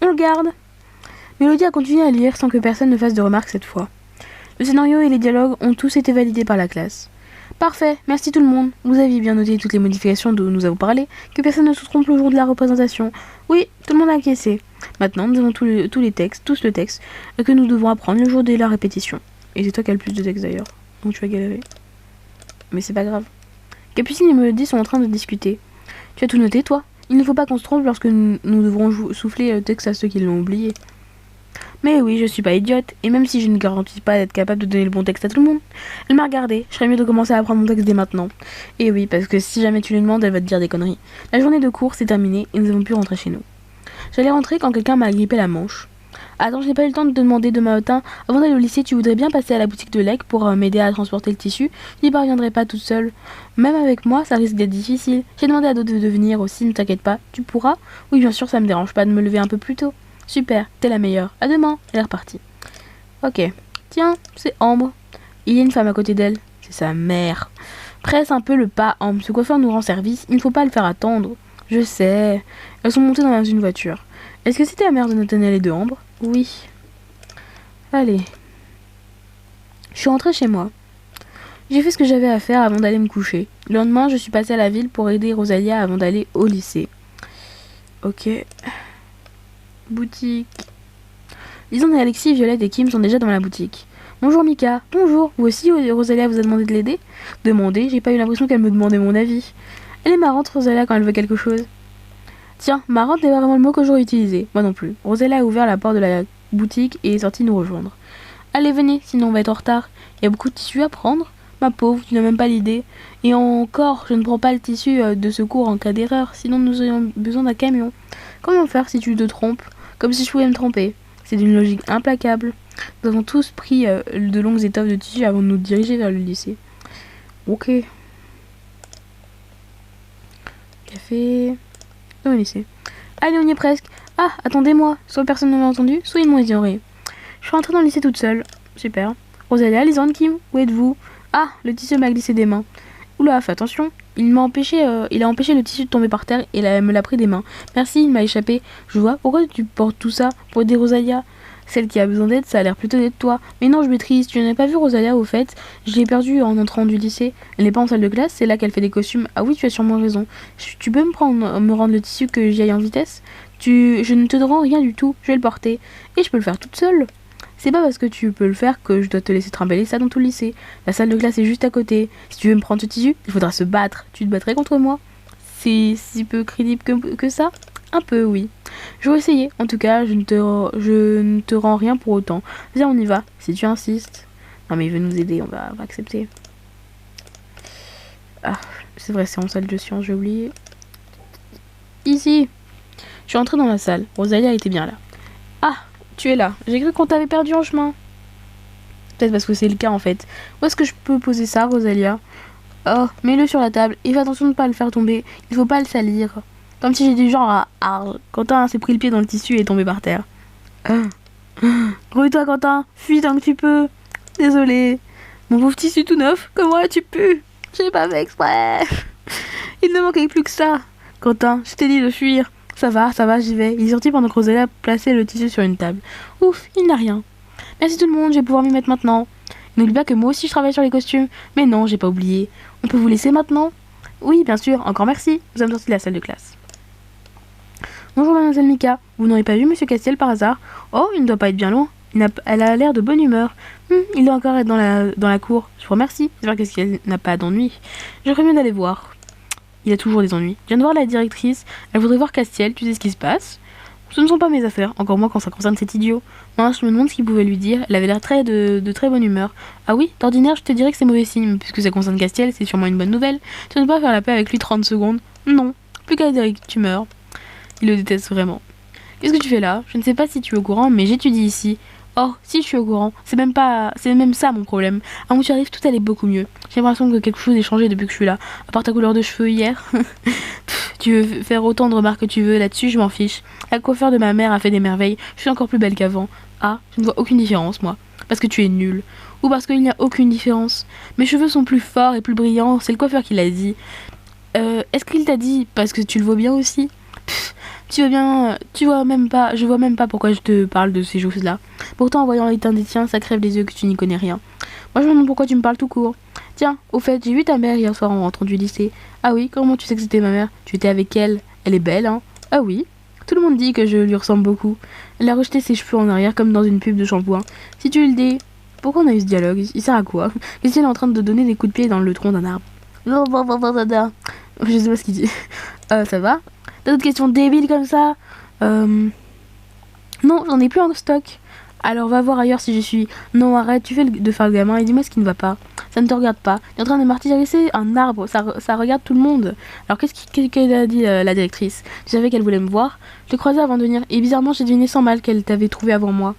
On le garde. Mélodie a continué à lire sans que personne ne fasse de remarques cette fois. Le scénario et les dialogues ont tous été validés par la classe. Parfait, merci tout le monde. Vous aviez bien noté toutes les modifications dont nous avons parlé, que personne ne se trompe le jour de la représentation. Oui, tout le monde a acquiescé. Maintenant, nous avons tous le texte que nous devons apprendre le jour de la répétition. Et c'est toi qui as le plus de texte d'ailleurs, donc tu vas galérer. Mais c'est pas grave. Capucine et Mélodie sont en train de discuter. Tu as tout noté, toi? Il ne faut pas qu'on se trompe lorsque nous devrons souffler le texte à ceux qui l'ont oublié. Mais oui, je suis pas idiote, et même si je ne garantis pas d'être capable de donner le bon texte à tout le monde, elle m'a regardé, je ferais mieux de commencer à apprendre mon texte dès maintenant. Et oui, parce que si jamais tu lui demandes, elle va te dire des conneries. La journée de cours s'est terminée et nous avons pu rentrer chez nous. J'allais rentrer quand quelqu'un m'a agrippé la manche. Attends, je n'ai pas eu le temps de te demander demain matin, avant d'aller au lycée, tu voudrais bien passer à la boutique de Lec pour m'aider à transporter le tissu? Je n'y parviendrai pas toute seule. Même avec moi, ça risque d'être difficile. J'ai demandé à d'autres de venir aussi, ne t'inquiète pas. Tu pourras? Oui, bien sûr, ça me dérange pas de me lever un peu plus tôt. Super, t'es la meilleure. À demain. Elle est repartie. Ok. Tiens, c'est Ambre. Il y a une femme à côté d'elle. C'est sa mère. Presse un peu le pas, Ambre. Ce coiffeur nous rend service. Il ne faut pas le faire attendre. Je sais. Elles sont montées dans une voiture. Est-ce que c'était la mère de Nathaniel et de Ambre? Oui. Allez. Je suis rentrée chez moi. J'ai fait ce que j'avais à faire avant d'aller me coucher. Le lendemain, je suis passée à la ville pour aider Rosalia avant d'aller au lycée. Ok. Boutique. Lisanne et Alexis, Violette et Kim sont déjà dans la boutique. Bonjour Mika. Bonjour. Vous aussi, Rosalia vous a demandé de l'aider? Demander? J'ai pas eu l'impression qu'elle me demandait mon avis. Elle est marrante, Rosalia, quand elle veut quelque chose. Tiens, marrante n'est pas vraiment le mot que j'aurais utilisé. Moi non plus. Rosalia a ouvert la porte de la boutique et est sortie nous rejoindre. Allez, venez, sinon on va être en retard. Il y a beaucoup de tissus à prendre. Ma pauvre, tu n'as même pas l'idée. Et encore, je ne prends pas le tissu de secours en cas d'erreur, sinon nous aurions besoin d'un camion. Comment faire si tu te trompes? Comme si je pouvais me tromper. C'est d'une logique implacable. Nous avons tous pris de longues étoffes de tissu avant de nous diriger vers le lycée. Ok. Café. Au lycée. Allez, on y est presque. Ah, attendez-moi. Soit personne ne m'a entendu, soit ils m'ont ignoré. Je suis rentrée dans le lycée toute seule. Super. Rosalia, Lisanne, Kim, où êtes-vous? Ah, le tissu m'a glissé des mains. Oula, fais attention. Il a empêché le tissu de tomber par terre et me l'a pris des mains. Merci, il m'a échappé. Je vois, pourquoi tu portes tout ça? Pour aider Rosalia? Celle qui a besoin d'aide, ça a l'air plutôt d'être toi. Mais non, je maîtrise. Tu n'as pas vu Rosalia au fait? Je l'ai perdue en entrant du lycée. Elle n'est pas en salle de classe, c'est là qu'elle fait des costumes. Ah oui, tu as sûrement raison. Tu peux me rendre le tissu que j'y aille en vitesse? Je ne te rends rien du tout, je vais le porter. Et je peux le faire toute seule. C'est pas parce que tu peux le faire que je dois te laisser trimballer ça dans tout le lycée. La salle de classe est juste à côté. Si tu veux me prendre ce tissu, il faudra se battre. Tu te battrais contre moi? C'est si peu crédible que ça? Un peu, oui. Je vais essayer. En tout cas, je ne te rends rien pour autant. Viens, on y va, si tu insistes. Non mais il veut nous aider, on va accepter. Ah, c'est vrai, c'est en salle de sciences, j'ai oublié. Ici. Je suis entrée dans la salle. Rosalia était bien là. Ah, tu es là. J'ai cru qu'on t'avait perdu en chemin. Peut-être parce que c'est le cas en fait. Où est-ce que je peux poser ça, Rosalia? Oh, mets-le sur la table et fais attention de ne pas le faire tomber. Il faut pas le salir. Comme si j'étais du genre à... Quentin s'est pris le pied dans le tissu et est tombé par terre. Remets-toi, Quentin. Fuis tant que tu peux. Désolé. Mon pauvre tissu tout neuf. Comment as-tu pu? J'ai pas fait exprès. Il ne manquait plus que ça. Quentin, je t'ai dit de fuir. Ça va, j'y vais. Il est sorti pendant que Rosalia plaçait le tissu sur une table. Ouf, il n'a rien. Merci tout le monde, je vais pouvoir m'y mettre maintenant. N'oublie pas que moi aussi je travaille sur les costumes. Mais non, j'ai pas oublié. On peut vous laisser maintenant? Oui, bien sûr, encore merci. Nous sommes sortis de la salle de classe. Bonjour mademoiselle Mika, vous n'aurez pas vu monsieur Castiel par hasard? Oh, il ne doit pas être bien loin. Elle a l'air de bonne humeur. Il doit encore être dans la cour. Je vous remercie. J'espère que Castiel n'a pas d'ennui. Je ferais mieux d'aller voir. Il a toujours des ennuis. Je viens de voir la directrice. Elle voudrait voir Castiel. Tu sais ce qui se passe? Ce ne sont pas mes affaires, encore moins quand ça concerne cet idiot. Moi, je me demande ce qu'il pouvait lui dire. Elle avait l'air de très bonne humeur. Ah oui, d'ordinaire, je te dirais que c'est mauvais signe. Puisque ça concerne Castiel, c'est sûrement une bonne nouvelle. Tu ne peux pas faire la paix avec lui 30 secondes. Non, plus qu'à dire que tu meurs. Il le déteste vraiment. Qu'est-ce que tu fais là? Je ne sais pas si tu es au courant, mais j'étudie ici. Oh, si je suis au courant, c'est même ça mon problème. Avant que tu arrives, tout allait beaucoup mieux. J'ai l'impression que quelque chose est changé depuis que je suis là. À part ta couleur de cheveux hier. Tu veux faire autant de remarques que tu veux là-dessus, je m'en fiche. La coiffeur de ma mère a fait des merveilles. Je suis encore plus belle qu'avant. Ah, je ne vois aucune différence, moi. Parce que tu es nulle. Ou parce qu'il n'y a aucune différence. Mes cheveux sont plus forts et plus brillants, c'est le coiffeur qui l'a dit. Est-ce qu'il t'a dit parce que tu le vois bien aussi? Tu vois même pas, je vois même pas pourquoi je te parle de ces choses-là. Pourtant, en voyant l'état des tiens, ça crève les yeux que tu n'y connais rien. Moi, je me demande pourquoi tu me parles tout court. Tiens, au fait, j'ai vu ta mère hier soir en rentrant du lycée. Ah oui, comment tu sais que c'était ma mère? Tu étais avec elle? Elle est belle, hein? Ah oui. Tout le monde dit que je lui ressemble beaucoup. Elle a rejeté ses cheveux en arrière comme dans une pub de shampoing. Si tu le dis... Pourquoi on a eu ce dialogue? Il sert à quoi? Qu'est-ce qu'elle est en train de donner des coups de pied dans le tronc d'un arbre? Je sais pas ce qu'il dit. Ça va? T'as d'autres questions débiles comme ça? Non, j'en ai plus en stock. Alors va voir ailleurs si j'y suis. Non, arrête, tu fais de faire le gamin et dis-moi ce qui ne va pas. Ça ne te regarde pas. Tu es en train de martyriser un arbre, ça regarde tout le monde. Alors qu'est-ce qu'elle a dit la directrice? Tu savais qu'elle voulait me voir? Je l'ai croisée avant de venir et bizarrement j'ai deviné sans mal qu'elle t'avait trouvé avant moi.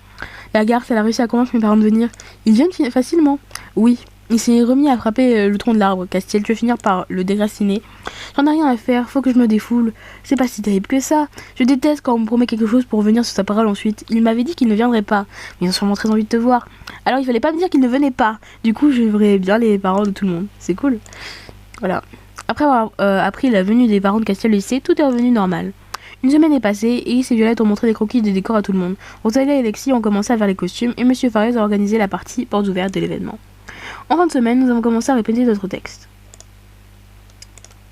La garce, elle a réussi à convaincre mes parents de venir. Ils viennent facilement. Oui. Il s'est remis à frapper le tronc de l'arbre. Castiel, tu veux finir par le déraciner? J'en ai rien à faire, faut que je me défoule. C'est pas si terrible que ça. Je déteste quand on me promet quelque chose pour revenir sur sa parole ensuite. Il m'avait dit qu'il ne viendrait pas. Mais ils ont sûrement très envie de te voir. Alors il fallait pas me dire qu'il ne venait pas. Du coup, je verrais bien les parents de tout le monde. C'est cool. Voilà. Après avoir appris la venue des parents de Castiel au lycée, tout est revenu normal. Une semaine est passée et Iris et Violette ont montré des croquis et des décors à tout le monde. Rosalia et Alexis ont commencé à faire les costumes et Monsieur Fares a organisé la partie portes ouvertes de l'événement. En fin de semaine, nous avons commencé à répéter notre texte.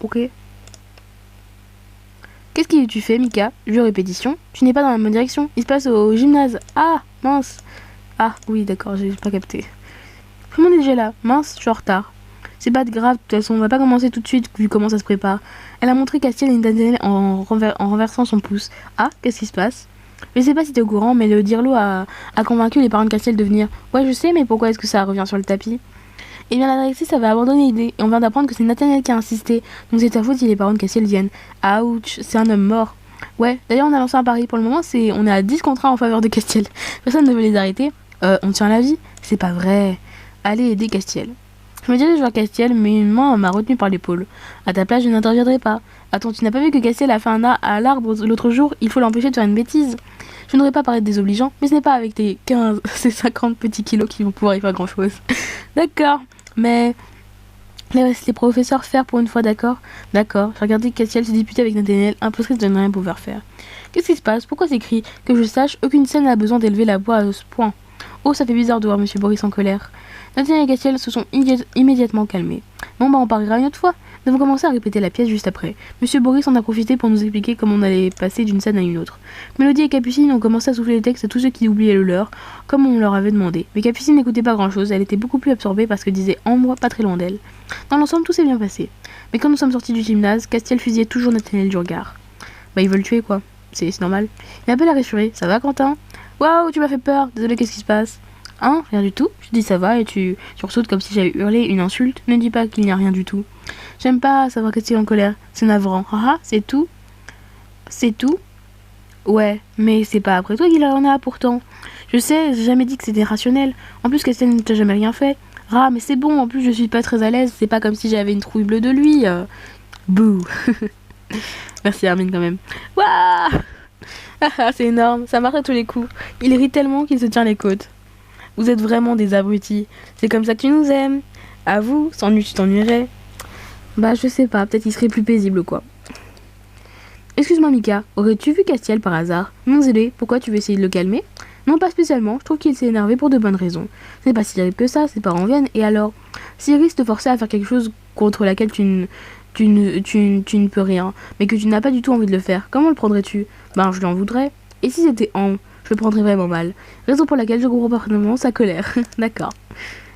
Ok. Qu'est-ce que tu fais, Mika? Jeu répétition. Tu n'es pas dans la bonne direction. Il se passe au gymnase. Ah, mince. Ah, oui, d'accord, j'ai pas capté. Tout le monde est déjà là. Mince, je suis en retard. C'est pas grave, de toute façon, on va pas commencer tout de suite vu comment ça se prépare. Elle a montré Castiel et Nathaniel en renversant son pouce. Ah, qu'est-ce qui se passe? Je sais pas si t'es au courant, mais le Dirlo a convaincu les parents de Castiel de venir. Ouais, je sais, mais pourquoi est-ce que ça revient sur le tapis? Eh bien, la directrice avait abandonné l'idée et on vient d'apprendre que c'est Nathaniel qui a insisté. Donc c'est ta faute si les parents de Castiel viennent. Ouch, c'est un homme mort. Ouais, d'ailleurs, on a lancé un pari. Pour le moment, on est à 10 contre 1 en faveur de Castiel. Personne ne veut les arrêter. On tient la vie? C'est pas vrai. Allez aider Castiel. Je me dirige vers Castiel, mais une main m'a retenu par l'épaule. À ta place, je n'interviendrai pas. Attends, tu n'as pas vu que Castiel a fait un A à l'arbre l'autre jour? Il faut l'empêcher de faire une bêtise. Je ne voudrais pas paraître désobligeant, mais ce n'est pas avec tes 15, ces 50 petits kilos qui vont pouvoir y faire grand chose. D'accord, mais laisse les professeurs faire pour une fois, d'accord? D'accord, j'ai regardé Castiel se disputer avec Nathaniel, un peu triste de ne rien pouvoir faire. Qu'est-ce qui se passe? Pourquoi c'est écrit? Que je sache, aucune scène n'a besoin d'élever la voix à ce point. Oh, ça fait bizarre de voir Monsieur Boris en colère. Nathaniel et Castiel se sont immédiatement calmés. Bon, bah on parlera une autre fois. Nous avons commencé à répéter la pièce juste après. Monsieur Boris en a profité pour nous expliquer comment on allait passer d'une scène à une autre. Mélodie et Capucine ont commencé à souffler les textes à tous ceux qui oubliaient le leur, comme on leur avait demandé. Mais Capucine n'écoutait pas grand-chose, elle était beaucoup plus absorbée par ce que disait Ambre, pas très loin d'elle. Dans l'ensemble, tout s'est bien passé. Mais quand nous sommes sortis du gymnase, Castiel fusillait toujours Nathaniel du regard. Bah ils veulent tuer quoi, c'est normal. Il m'appelle à rassurer. Ça va Quentin? Waouh, tu m'as fait peur, désolé, qu'est-ce qui se passe? Hein? Rien du tout. Je dis ça va et tu ressautes comme si j'avais hurlé une insulte. Ne dis pas qu'il n'y a rien du tout. J'aime pas savoir que tu es en colère. C'est navrant. Haha, c'est tout? C'est tout? Ouais, mais c'est pas après toi qu'il en a pourtant. Je sais, j'ai jamais dit que c'était rationnel. En plus, Castiel ne t'a jamais rien fait. Ah, mais c'est bon, en plus je suis pas très à l'aise. C'est pas comme si j'avais une trouille bleue de lui. Bouh. Merci Hermine quand même. Waouh. Ah, c'est énorme, ça marche à tous les coups. Il rit tellement qu'il se tient les côtes. Vous êtes vraiment des abrutis. C'est comme ça que tu nous aimes. À vous, sans nu tu t'ennuierais. Bah, je sais pas, peut-être qu'il serait plus paisible, quoi. Excuse-moi, Mika, aurais-tu vu Castiel par hasard? Non, Zélé, pourquoi tu veux essayer de le calmer? Non, pas spécialement, je trouve qu'il s'est énervé pour de bonnes raisons. Ce n'est pas si terrible que ça, ses parents viennent, et alors? Cyrus te forçait à faire quelque chose contre laquelle tu ne peux rien, mais que tu n'as pas du tout envie de le faire, comment le prendrais-tu? Ben, je lui en voudrais. Et si c'était je le prendrais vraiment mal. Raison pour laquelle je comprends parfaitement sa colère. D'accord.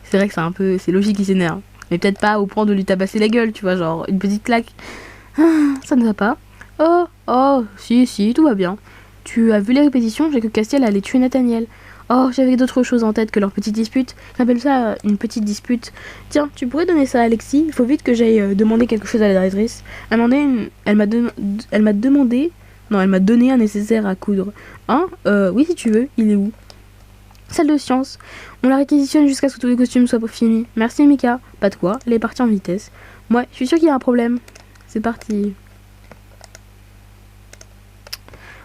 C'est vrai que c'est logique qu'il s'énerve. Mais peut-être pas au point de lui tabasser la gueule, tu vois, genre une petite claque. Ah, ça ne va pas. Oh, si, tout va bien. Tu as vu les répétitions? J'ai que Castiel allait tuer Nathaniel. Oh, j'avais d'autres choses en tête que leur petite dispute. J'appelle ça une petite dispute. Tiens, tu pourrais donner ça à Alexis? Il faut vite que j'aille demander quelque chose à la directrice. Elle m'a demandé... Non, elle m'a donné un nécessaire à coudre. Hein? Oui, si tu veux. Il est où? Salle de science. On la réquisitionne jusqu'à ce que tous les costumes soient finis. Merci, Mika. Pas de quoi, elle est partie en vitesse. Ouais, je suis sûre qu'il y a un problème. C'est parti.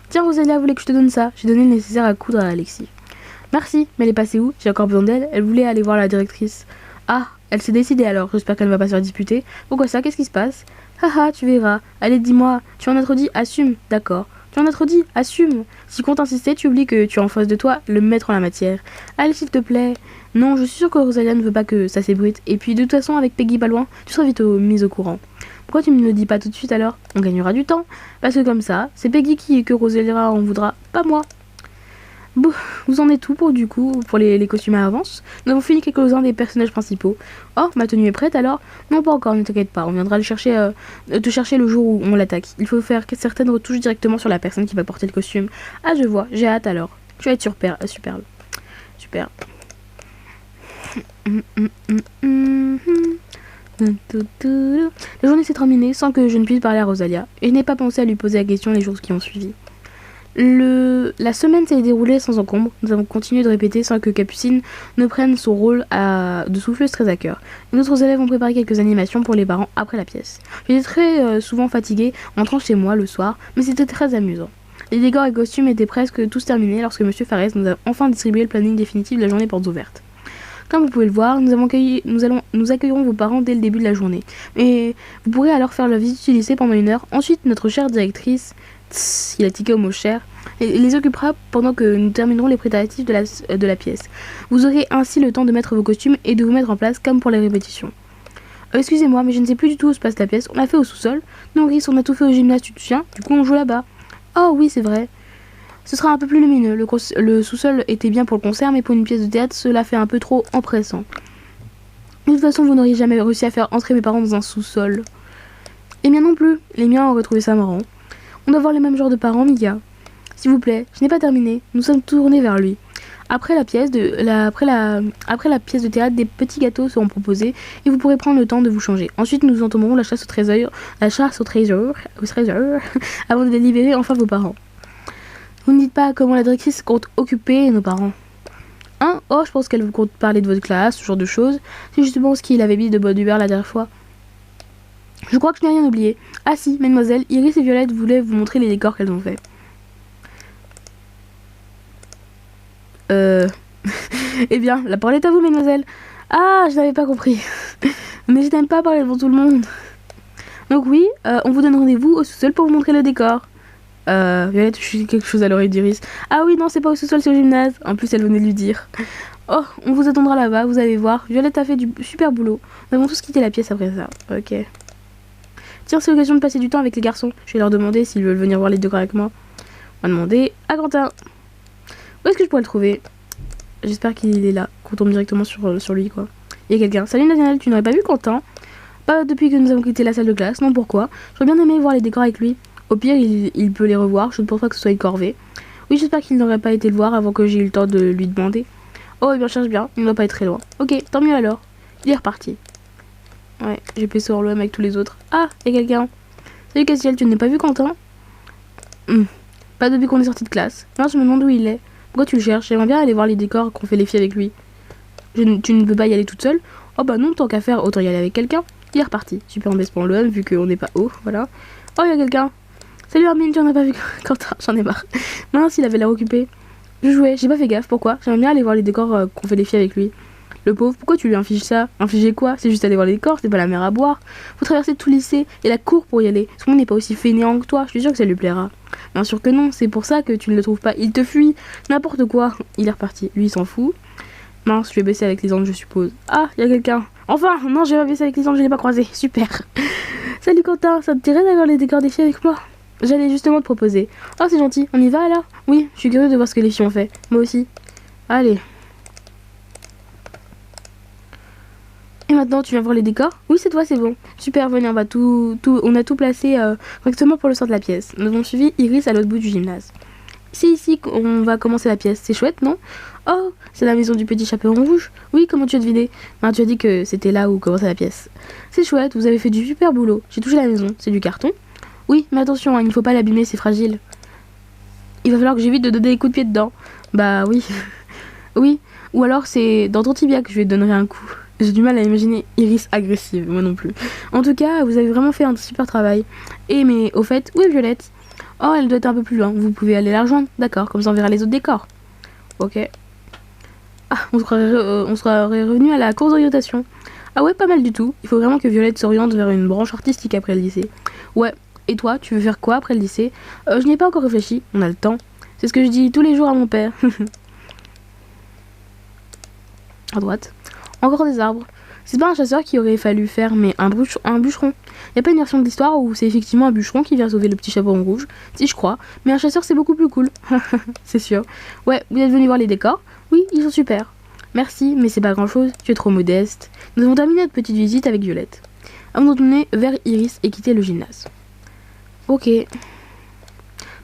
Tiens, Rosalia voulait que je te donne ça. J'ai donné le nécessaire à coudre à Alexis. Merci, mais elle est passée où? J'ai encore besoin d'elle. Elle voulait aller voir la directrice. Ah, elle s'est décidée alors. J'espère qu'elle ne va pas se faire disputer. Pourquoi ça? Qu'est-ce qui se passe? Haha, tu verras. Allez, dis-moi. Tu en as trop dit? Assume. D'accord. Tu en as trop dit? Assume. Si compte insister, tu oublies que tu as en face de toi le maître en la matière. Allez, s'il te plaît. Non, je suis sûre que Rosalia ne veut pas que ça s'ébruite. Et puis, de toute façon, avec Peggy pas loin, tu seras vite mise au courant. Pourquoi tu me le dis pas tout de suite alors? On gagnera du temps. Parce que comme ça, c'est Peggy que Rosalia en voudra, pas moi. Bon, vous en êtes tout pour les costumes à avance. Nous avons fini quelques-uns des personnages principaux. Oh, ma tenue est prête alors? Non, pas encore, ne t'inquiète pas. On viendra te chercher le jour où on l'attaque. Il faut faire certaines retouches directement sur la personne qui va porter le costume. Ah, je vois, j'ai hâte alors. Tu vas être superbe. Super. La journée s'est terminée sans que je ne puisse parler à Rosalia. Et je n'ai pas pensé à lui poser la question les jours qui ont suivi. La semaine s'est déroulée sans encombre. Nous avons continué de répéter sans que Capucine ne prenne son rôle de souffleuse très à cœur. Et d'autres élèves ont préparé quelques animations pour les parents après la pièce. J'étais très souvent fatiguée en rentrant chez moi le soir, mais c'était très amusant. Les décors et costumes étaient presque tous terminés lorsque M. Fares nous a enfin distribué le planning définitif de la journée portes ouvertes. Comme vous pouvez le voir, nous accueillerons vos parents dès le début de la journée. Et vous pourrez alors faire la visite du lycée pendant 1 heure. Ensuite, notre chère directrice, il a tiqué au mot cher, les occupera pendant que nous terminerons les préparatifs de la pièce. Vous aurez ainsi le temps de mettre vos costumes et de vous mettre en place comme pour les répétitions. Excusez-moi, mais je ne sais plus du tout où se passe la pièce. On l'a fait au sous-sol. Non, Gris, on a tout fait au gymnase, tu te souviens? Du coup, on joue là-bas. Oh oui, c'est vrai. Ce sera un peu plus lumineux. Le sous-sol était bien pour le concert, mais pour une pièce de théâtre, cela fait un peu trop empressant. De toute façon, vous n'auriez jamais réussi à faire entrer mes parents dans un sous-sol. Les miens non plus. Les miens auraient trouvé ça marrant. On doit avoir les mêmes genres de parents, Mika. S'il vous plaît, je n'ai pas terminé. Nous sommes tournés vers lui. Après la pièce de théâtre, des petits gâteaux seront proposés et vous pourrez prendre le temps de vous changer. Ensuite, nous entamerons la chasse au trésor, avant de délivrer enfin vos parents. Vous ne dites pas comment la directrice compte occuper nos parents. Hein? Oh, je pense qu'elle vous compte parler de votre classe, ce genre de choses. C'est justement ce qu'il avait mis de bonne humeur la dernière fois. Je crois que je n'ai rien oublié. Ah si, mesdemoiselles, Iris et Violette voulaient vous montrer les décors qu'elles ont fait. Eh bien, la parole est à vous, mesdemoiselles. Ah, je n'avais pas compris. Mais je n'aime pas parler devant tout le monde. Donc oui, on vous donne rendez-vous au sous-sol pour vous montrer le décor. Violette, je suis quelque chose à l'oreille d'Iris. Ah oui, non, c'est pas au sous-sol, c'est au gymnase. En plus, elle venait de lui dire. Oh, on vous attendra là-bas, vous allez voir. Violette a fait du super boulot. Nous avons tous quitté la pièce après ça. Ok. Tiens, c'est l'occasion de passer du temps avec les garçons. Je vais leur demander s'ils veulent venir voir les décors avec moi. On va demander à Quentin. Où est-ce que je pourrais le trouver? J'espère qu'il est là, qu'on tombe directement sur lui, quoi. Il y a quelqu'un. Salut Nathaniel, tu n'aurais pas vu Quentin? Pas depuis que nous avons quitté la salle de classe, non, pourquoi? J'aurais bien aimé voir les décors avec lui. Au pire, il peut les revoir, je ne pense pas que ce soit une corvée. Oui, j'espère qu'il n'aurait pas été le voir avant que j'ai eu le temps de lui demander. Oh, eh bien, cherche bien, il ne doit pas être très loin. Ok, tant mieux alors. Il est reparti. Ouais, j'ai passé sur l'OM avec tous les autres. Ah, il y a quelqu'un. Salut Castiel, tu n'as pas vu Quentin? Pas depuis qu'on est sorti de classe. Non, je me demande où il est. Pourquoi tu le cherches? J'aimerais bien aller voir les décors qu'on fait les filles avec lui. Tu ne peux pas y aller toute seule? Oh bah non, tant qu'à faire, autant y aller avec quelqu'un. Il est reparti. Super embêtant pour l'OM vu qu'on n'est pas haut, voilà. Oh, il y a quelqu'un. Salut Armin, tu en as pas vu Quentin? J'en ai marre. Mince, il avait l'air occupé. Je jouais, j'ai pas fait gaffe, pourquoi? J'aimerais bien aller voir les décors qu'on fait les filles avec lui. Le pauvre, pourquoi tu lui infliges ça? Infliger quoi? C'est juste aller voir les décors, c'est pas la mer à boire. Faut traverser tout le lycée et la cour pour y aller. Tout le monde n'est pas aussi fainéant que toi, je suis sûre que ça lui plaira. Bien sûr que non, c'est pour ça que tu ne le trouves pas. Il te fuit, n'importe quoi. Il est reparti, lui il s'en fout. Mince, je vais baisser avec les Andes, je suppose. Ah, il y a quelqu'un. Enfin, non, je vais pas baisser avec les Andes, je l'ai pas croisé. Super. Salut Quentin, ça te dirait d'avoir les décors des filles avec moi? J'allais justement te proposer. Oh, c'est gentil, on y va alors? Oui, je suis curieux de voir ce que les filles ont fait. Moi aussi. Allez. Et maintenant, tu viens voir les décors? Oui, c'est toi, c'est bon. Super, venez, on a tout placé correctement pour le sort de la pièce. Nous avons suivi Iris à l'autre bout du gymnase. C'est ici qu'on va commencer la pièce. C'est chouette, non? Oh, c'est la maison du petit chaperon rouge. Oui, comment tu as deviné? Ben, tu as dit que c'était là où commençait la pièce. C'est chouette, vous avez fait du super boulot. J'ai touché la maison. C'est du carton? Oui, mais attention, hein, il ne faut pas l'abîmer, c'est fragile. Il va falloir que j'évite de donner des coups de pied dedans. Bah oui. Oui, ou alors c'est dans ton tibia que je lui donnerai un coup. J'ai du mal à imaginer Iris agressive, moi non plus. En tout cas, vous avez vraiment fait un super travail. Et mais au fait, où est Violette? Oh, elle doit être un peu plus loin. Vous pouvez aller la rejoindre, d'accord, comme ça on verra les autres décors. Ok. Ah, on serait revenu à la course d'orientation. Ah ouais, pas mal du tout. Il faut vraiment que Violette s'oriente vers une branche artistique après le lycée. Ouais, et toi, tu veux faire quoi après le lycée? Je n'y ai pas encore réfléchi, on a le temps. C'est ce que je dis tous les jours à mon père. À droite. Encore des arbres. C'est pas un chasseur qui aurait fallu faire, mais un bûcheron. Y a pas une version de l'histoire où c'est effectivement un bûcheron qui vient sauver le petit chaperon rouge? Si, je crois. Mais un chasseur, c'est beaucoup plus cool. C'est sûr. Ouais, vous êtes venu voir les décors? Oui, ils sont super. Merci, mais c'est pas grand chose. Tu es trop modeste. Nous avons terminé notre petite visite avec Violette. Avant de tourner vers Iris et quitter le gymnase. Ok.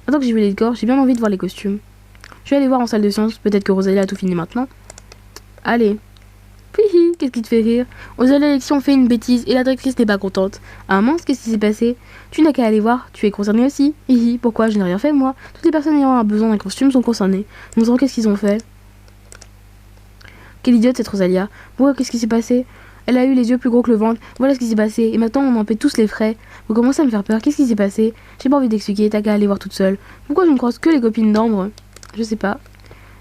Maintenant que j'ai vu les décors, j'ai bien envie de voir les costumes. Je vais aller voir en salle de sciences. Peut-être que Rosalie a tout fini maintenant. Allez. Hihi, qu'est-ce qui te fait rire? Aux élections, on fait une bêtise et la directrice n'est pas contente. Ah mince, qu'est-ce qui s'est passé? Tu n'as qu'à aller voir, tu es concerné aussi. Hihi, pourquoi? Je n'ai rien fait moi. Toutes les personnes ayant un besoin d'un costume sont concernées. Nous savons qu'est-ce qu'ils ont fait. Quelle idiote cette Rosalia. Pourquoi, qu'est-ce qui s'est passé? Elle a eu les yeux plus gros que le ventre. Voilà ce qui s'est passé. Et maintenant, on en paie tous les frais. Vous commencez à me faire peur. Qu'est-ce qui s'est passé? J'ai pas envie d'expliquer. T'as qu'à aller voir toute seule. Pourquoi je ne croise que les copines d'Ambre? Je sais pas.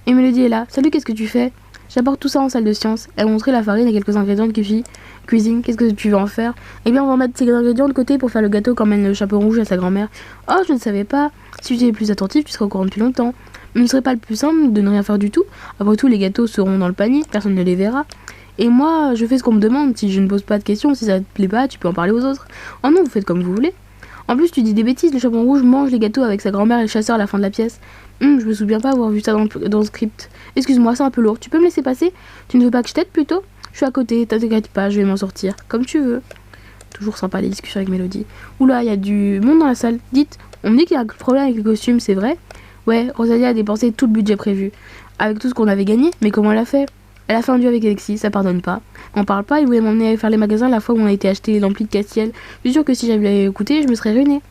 Et Mélodie est là. Salut, qu'est-ce que tu fais? J'apporte tout ça en salle de sciences. Elle a montré la farine et quelques ingrédients de cuisine. Qu'est-ce que tu veux en faire? Eh bien, on va mettre ces ingrédients de côté pour faire le gâteau qu'emmène le chapeau rouge à sa grand-mère. Oh, je ne savais pas. Si tu étais plus attentif, tu serais au courant depuis longtemps. Mais ne serait pas le plus simple de ne rien faire du tout? Après tout, les gâteaux seront dans le panier. Personne ne les verra. Et moi, je fais ce qu'on me demande. Si je ne pose pas de questions, si ça te plaît pas, tu peux en parler aux autres. Oh non, vous faites comme vous voulez. En plus, tu dis des bêtises. Le chaperon rouge mange les gâteaux avec sa grand-mère et le chasseur à la fin de la pièce. Je me souviens pas avoir vu ça dans le script. Excuse-moi, c'est un peu lourd. Tu peux me laisser passer? Tu ne veux pas que je t'aide plutôt? Je suis à côté, t'inquiète pas, je vais m'en sortir. Comme tu veux. Toujours sympa les discussions avec Mélodie. Oula, il y a du monde dans la salle. Dites, on me dit qu'il y a un problème avec les costumes, c'est vrai? Ouais, Rosalie a dépensé tout le budget prévu. Avec tout ce qu'on avait gagné, mais comment elle a fait? Elle a fait un duo avec Alexis, ça pardonne pas. On parle pas, il voulait m'emmener faire les magasins la fois où on a été acheter l'ampli de Castiel. Je suis sûre que si j'avais écouté, je me serais ruinée.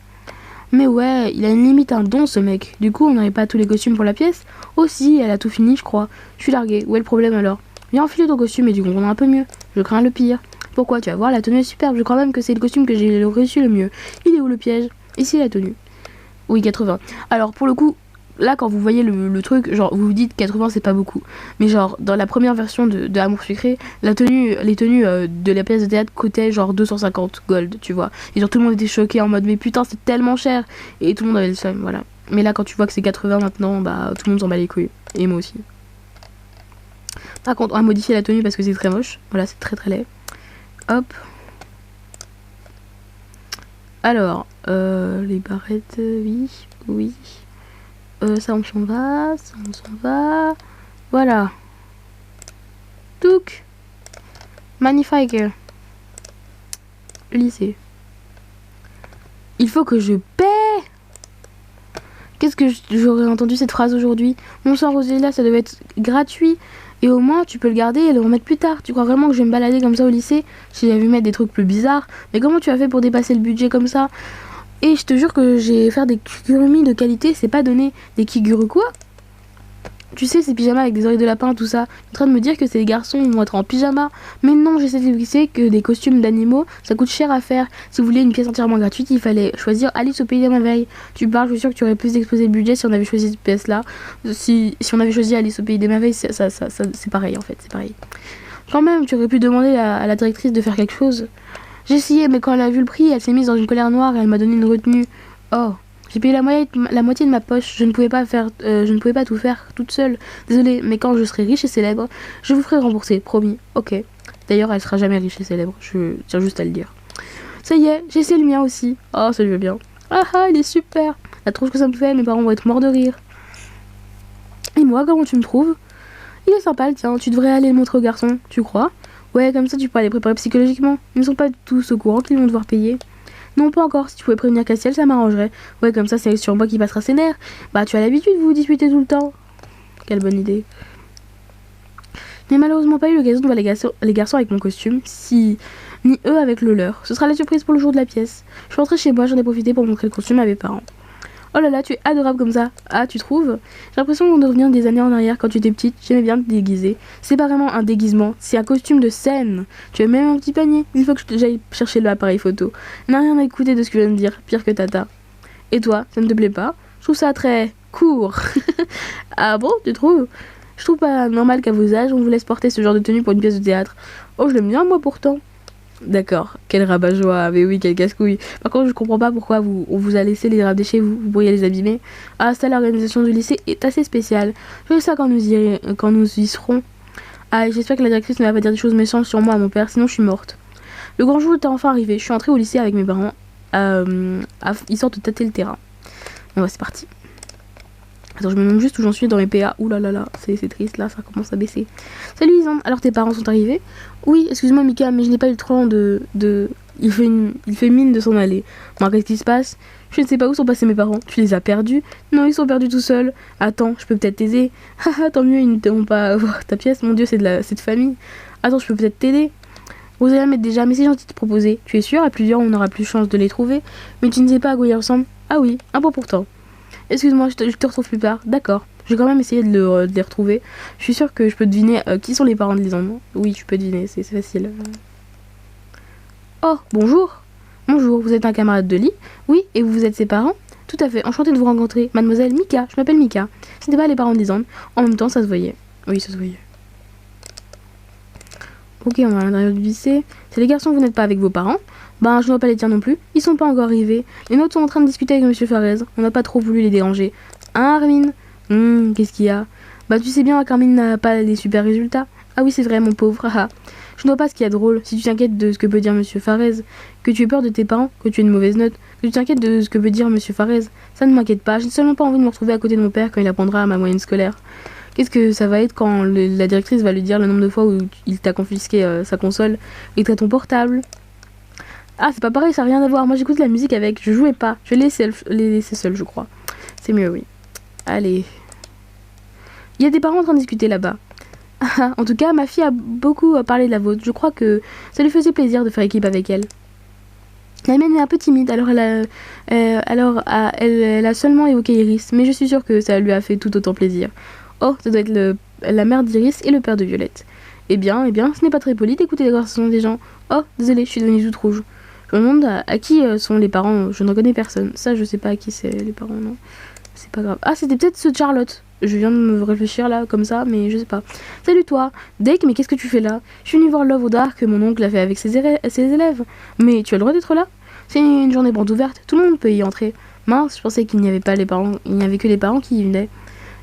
Mais ouais, il a une limite, un don ce mec. Du coup, on n'aurait pas tous les costumes pour la pièce. Aussi, elle a tout fini, je crois. Je suis larguée, où est le problème alors? Viens enfiler ton costume et tu comprendras un peu mieux. Je crains le pire. Pourquoi? Tu vas voir, la tenue est superbe. Je crois même que c'est le costume que j'ai reçu le mieux. Il est où le piège? Ici la tenue. Oui, 80. Alors pour le coup, là quand vous voyez le truc, genre vous vous dites 80 c'est pas beaucoup. Mais genre dans la première version de Amour Sucré, les tenues de la pièce de théâtre coûtaient genre 250 gold, tu vois. Et genre tout le monde était choqué en mode mais putain c'est tellement cher. Et tout le monde avait le seum, voilà. Mais là quand tu vois que c'est 80 maintenant, bah tout le monde s'en bat les couilles. Et moi aussi. Par contre on va modifier la tenue parce que c'est très moche. Voilà, c'est très très laid. Hop. Alors, les barrettes, oui. Ça on s'en va. Voilà. Touc. Magnifique. Lycée. Il faut que je paie. Qu'est-ce que j'aurais entendu cette phrase aujourd'hui? Mon sang Rosélia, ça devait être gratuit. Et au moins, tu peux le garder et le remettre plus tard. Tu crois vraiment que je vais me balader comme ça au lycée? J'ai vu mettre des trucs plus bizarres. Mais comment tu as fait pour dépasser le budget comme ça? Et je te jure que j'ai faire des kigurumi de qualité, c'est pas donné. Des kiguru quoi? Tu sais, ces pyjamas avec des oreilles de lapin, tout ça. Tu es en train de me dire que ces garçons ils vont être en pyjama. Mais non, j'essaie d'expliquer que des costumes d'animaux, ça coûte cher à faire. Si vous vouliez une pièce entièrement gratuite, il fallait choisir Alice au pays des merveilles. Tu parles, je suis sûre que tu aurais plus exposé le budget si on avait choisi cette pièce-là. Si on avait choisi Alice au pays des merveilles, c'est pareil en fait, c'est pareil. Quand même, tu aurais pu demander à la directrice de faire quelque chose. J'ai essayé, mais quand elle a vu le prix, elle s'est mise dans une colère noire et elle m'a donné une retenue. Oh, j'ai payé la moitié de ma poche. Je ne pouvais pas tout faire toute seule. Désolée, mais quand je serai riche et célèbre, je vous ferai rembourser, promis. Ok. D'ailleurs, elle sera jamais riche et célèbre. Je tiens juste à le dire. Ça y est, j'ai essayé le mien aussi. Oh, ça lui va bien. Ah ah, il est super. La tronche que ça me fait, mes parents vont être morts de rire. Et moi, comment tu me trouves? Il est sympa le tien. Tu devrais aller le montrer aux garçons, tu crois? Ouais, comme ça tu pourras les préparer psychologiquement. Ils ne sont pas tous au courant qu'ils vont devoir payer. Non, pas encore. Si tu pouvais prévenir Castiel, ça m'arrangerait. Ouais, comme ça, c'est sur moi qui passera ses nerfs. Bah, tu as l'habitude, vous vous disputez tout le temps. Quelle bonne idée. Je n'ai malheureusement pas eu l'occasion de voir les garçons avec mon costume, ni eux avec le leur. Ce sera la surprise pour le jour de la pièce. Je suis rentrée chez moi, j'en ai profité pour montrer le costume à mes parents. Oh là là, tu es adorable comme ça. Ah, tu trouves? J'ai l'impression de revenir des années en arrière quand tu étais petite. J'aimais bien te déguiser. C'est pas vraiment un déguisement, c'est un costume de scène. Tu as même un petit panier. Il faut que j'aille chercher l'appareil photo. N'a rien à écouter de ce que je viens de dire. Pire que Tata. Et toi, ça ne te plaît pas? Je trouve ça très court. Ah bon, tu trouves? Je trouve pas normal qu'à vos âges, on vous laisse porter ce genre de tenue pour une pièce de théâtre. Oh, je l'aime bien moi pourtant. D'accord, quel rabat-joie, mais oui, quel casse-couille. Par contre, je comprends pas pourquoi on vous a laissé les ramener chez vous, vous pourriez les abîmer. Ah, ça, l'organisation du lycée est assez spéciale. Je ferai ça quand nous y serons. Ah, j'espère que la directrice ne va pas dire des choses méchantes sur moi à mon père, sinon je suis morte. Le grand jour est enfin arrivé, je suis entrée au lycée avec mes parents, histoire de tâter le terrain. Bon, bah, c'est parti. Attends, je me demande juste où j'en suis dans mes PA. Ouh là là là, c'est triste là, ça commence à baisser. Salut Isande, alors tes parents sont arrivés? Oui, excuse-moi Mika, mais je n'ai pas eu le temps de... Il fait mine de s'en aller. Moi, qu'est-ce qui se passe? Je ne sais pas où sont passés mes parents. Tu les as perdus? Non, ils sont perdus tout seuls. Attends, je peux peut-être t'aider. Haha, tant mieux, ils ne t'ont pas voir ta pièce. Mon dieu, c'est de famille. Attends, je peux peut-être t'aider. Rosalia m'aide déjà, mais c'est gentil de te proposer. Tu es sûre? À plusieurs, on aura plus de chance de les trouver. Mais tu ne sais pas à quoi ils ressemblent? Ah oui, un peu pourtant. Excuse-moi, je te retrouve plus tard. D'accord. Je vais quand même essayer de les retrouver. Je suis sûre que je peux deviner qui sont les parents de Lisande. Oui, tu peux deviner, c'est facile. Oh, bonjour. Bonjour, vous êtes un camarade de lit? Oui, et vous êtes ses parents? Tout à fait, enchantée de vous rencontrer. Mademoiselle Mika, je m'appelle Mika. Ce n'était pas les parents de Lisande. En même temps, ça se voyait. Oui, ça se voyait. Ok, on va à l'intérieur du lycée. C'est les garçons, vous n'êtes pas avec vos parents? Ben, je ne dois pas les tiens non plus. Ils sont pas encore arrivés. Les nôtres sont en train de discuter avec Monsieur Farez. On n'a pas trop voulu les déranger. Hein, Armin? Qu'est-ce qu'il y a? Bah, tu sais bien qu'Armin n'a pas les super résultats. Ah oui, c'est vrai, mon pauvre. Haha. Je ne vois pas ce qu'il y a de drôle. Si tu t'inquiètes de ce que peut dire Monsieur Farez, que tu aies peur de tes parents, que tu aies une mauvaise note, que tu t'inquiètes de ce que peut dire Monsieur Farez, ça ne m'inquiète pas. Je n'ai seulement pas envie de me retrouver à côté de mon père quand il apprendra à ma moyenne scolaire. Qu'est-ce que ça va être quand la directrice va lui dire le nombre de fois où il t'a confisqué sa console et t'as ton portable? Ah, c'est pas pareil, ça n'a rien à voir. Moi, j'écoute la musique avec. Je jouais pas. Je vais les laisser seuls, je crois. C'est mieux, oui. Allez. Il y a des parents en train de discuter là-bas. En tout cas, ma fille a beaucoup parlé de la vôtre. Je crois que ça lui faisait plaisir de faire équipe avec elle. La mienne est un peu timide, alors elle a seulement évoqué Iris, mais je suis sûre que ça lui a fait tout autant plaisir. Oh, ça doit être la mère d'Iris et le père de Violette. Eh bien, ce n'est pas très poli d'écouter les conversations des gens. Oh, désolée, je suis devenue toute rouge. Je me demande à qui sont les parents. Je ne reconnais personne. Ça, je sais pas à qui c'est les parents, non. C'est pas grave. Ah, c'était peut-être ce Charlotte. Je viens de me réfléchir là, comme ça, mais je sais pas. Salut toi, Dake, mais qu'est-ce que tu fais là? Je suis venue voir Love au Dark que mon oncle a fait avec ses élèves. Mais tu as le droit d'être là? C'est une journée grande ouverte, tout le monde peut y entrer. Mince, je pensais qu'il n'y avait pas les parents, il n'y avait que les parents qui y venaient.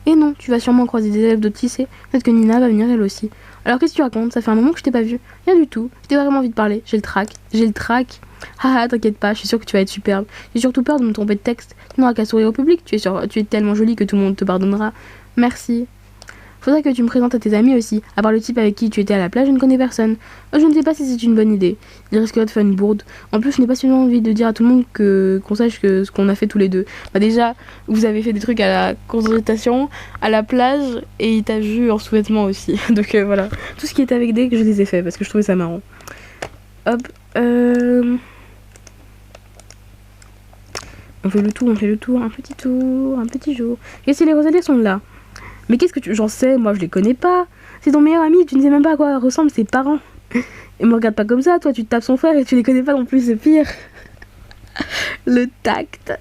Et non, tu vas sûrement croiser des élèves d'autres lycées. Peut-être que Nina va venir elle aussi. Alors qu'est-ce que tu racontes? Ça fait un moment que je t'ai pas vu. Rien du tout. J'ai vraiment envie de parler. J'ai le trac. Haha, t'inquiète pas, je suis sûre que tu vas être superbe. J'ai surtout peur de me tromper de texte. Tu n'auras qu'à sourire au public. Tu es tellement jolie que tout le monde te pardonnera. Merci. Faudrait que tu me présentes à tes amis aussi. À part le type avec qui tu étais à la plage, je ne connais personne. Je ne sais pas si c'est une bonne idée. Il risquerait de faire une bourde. En plus, je n'ai pas suffisamment envie de dire à tout le monde qu'on sache ce qu'on a fait tous les deux. Bah déjà, vous avez fait des trucs à la consultation, à la plage, et il t'a vu en sous-vêtements aussi. Donc voilà. Tout ce qui était avec Dake, je les ai fait parce que je trouvais ça marrant. Hop. On fait le tour, un petit jour. Et si les Rosalie sont là? Mais qu'est-ce que tu... J'en sais, moi je les connais pas. C'est ton meilleur ami, tu ne sais même pas à quoi ressemblent ses parents. Et me regarde pas comme ça, toi tu te tapes son frère et tu les connais pas non plus, c'est pire. Le tact.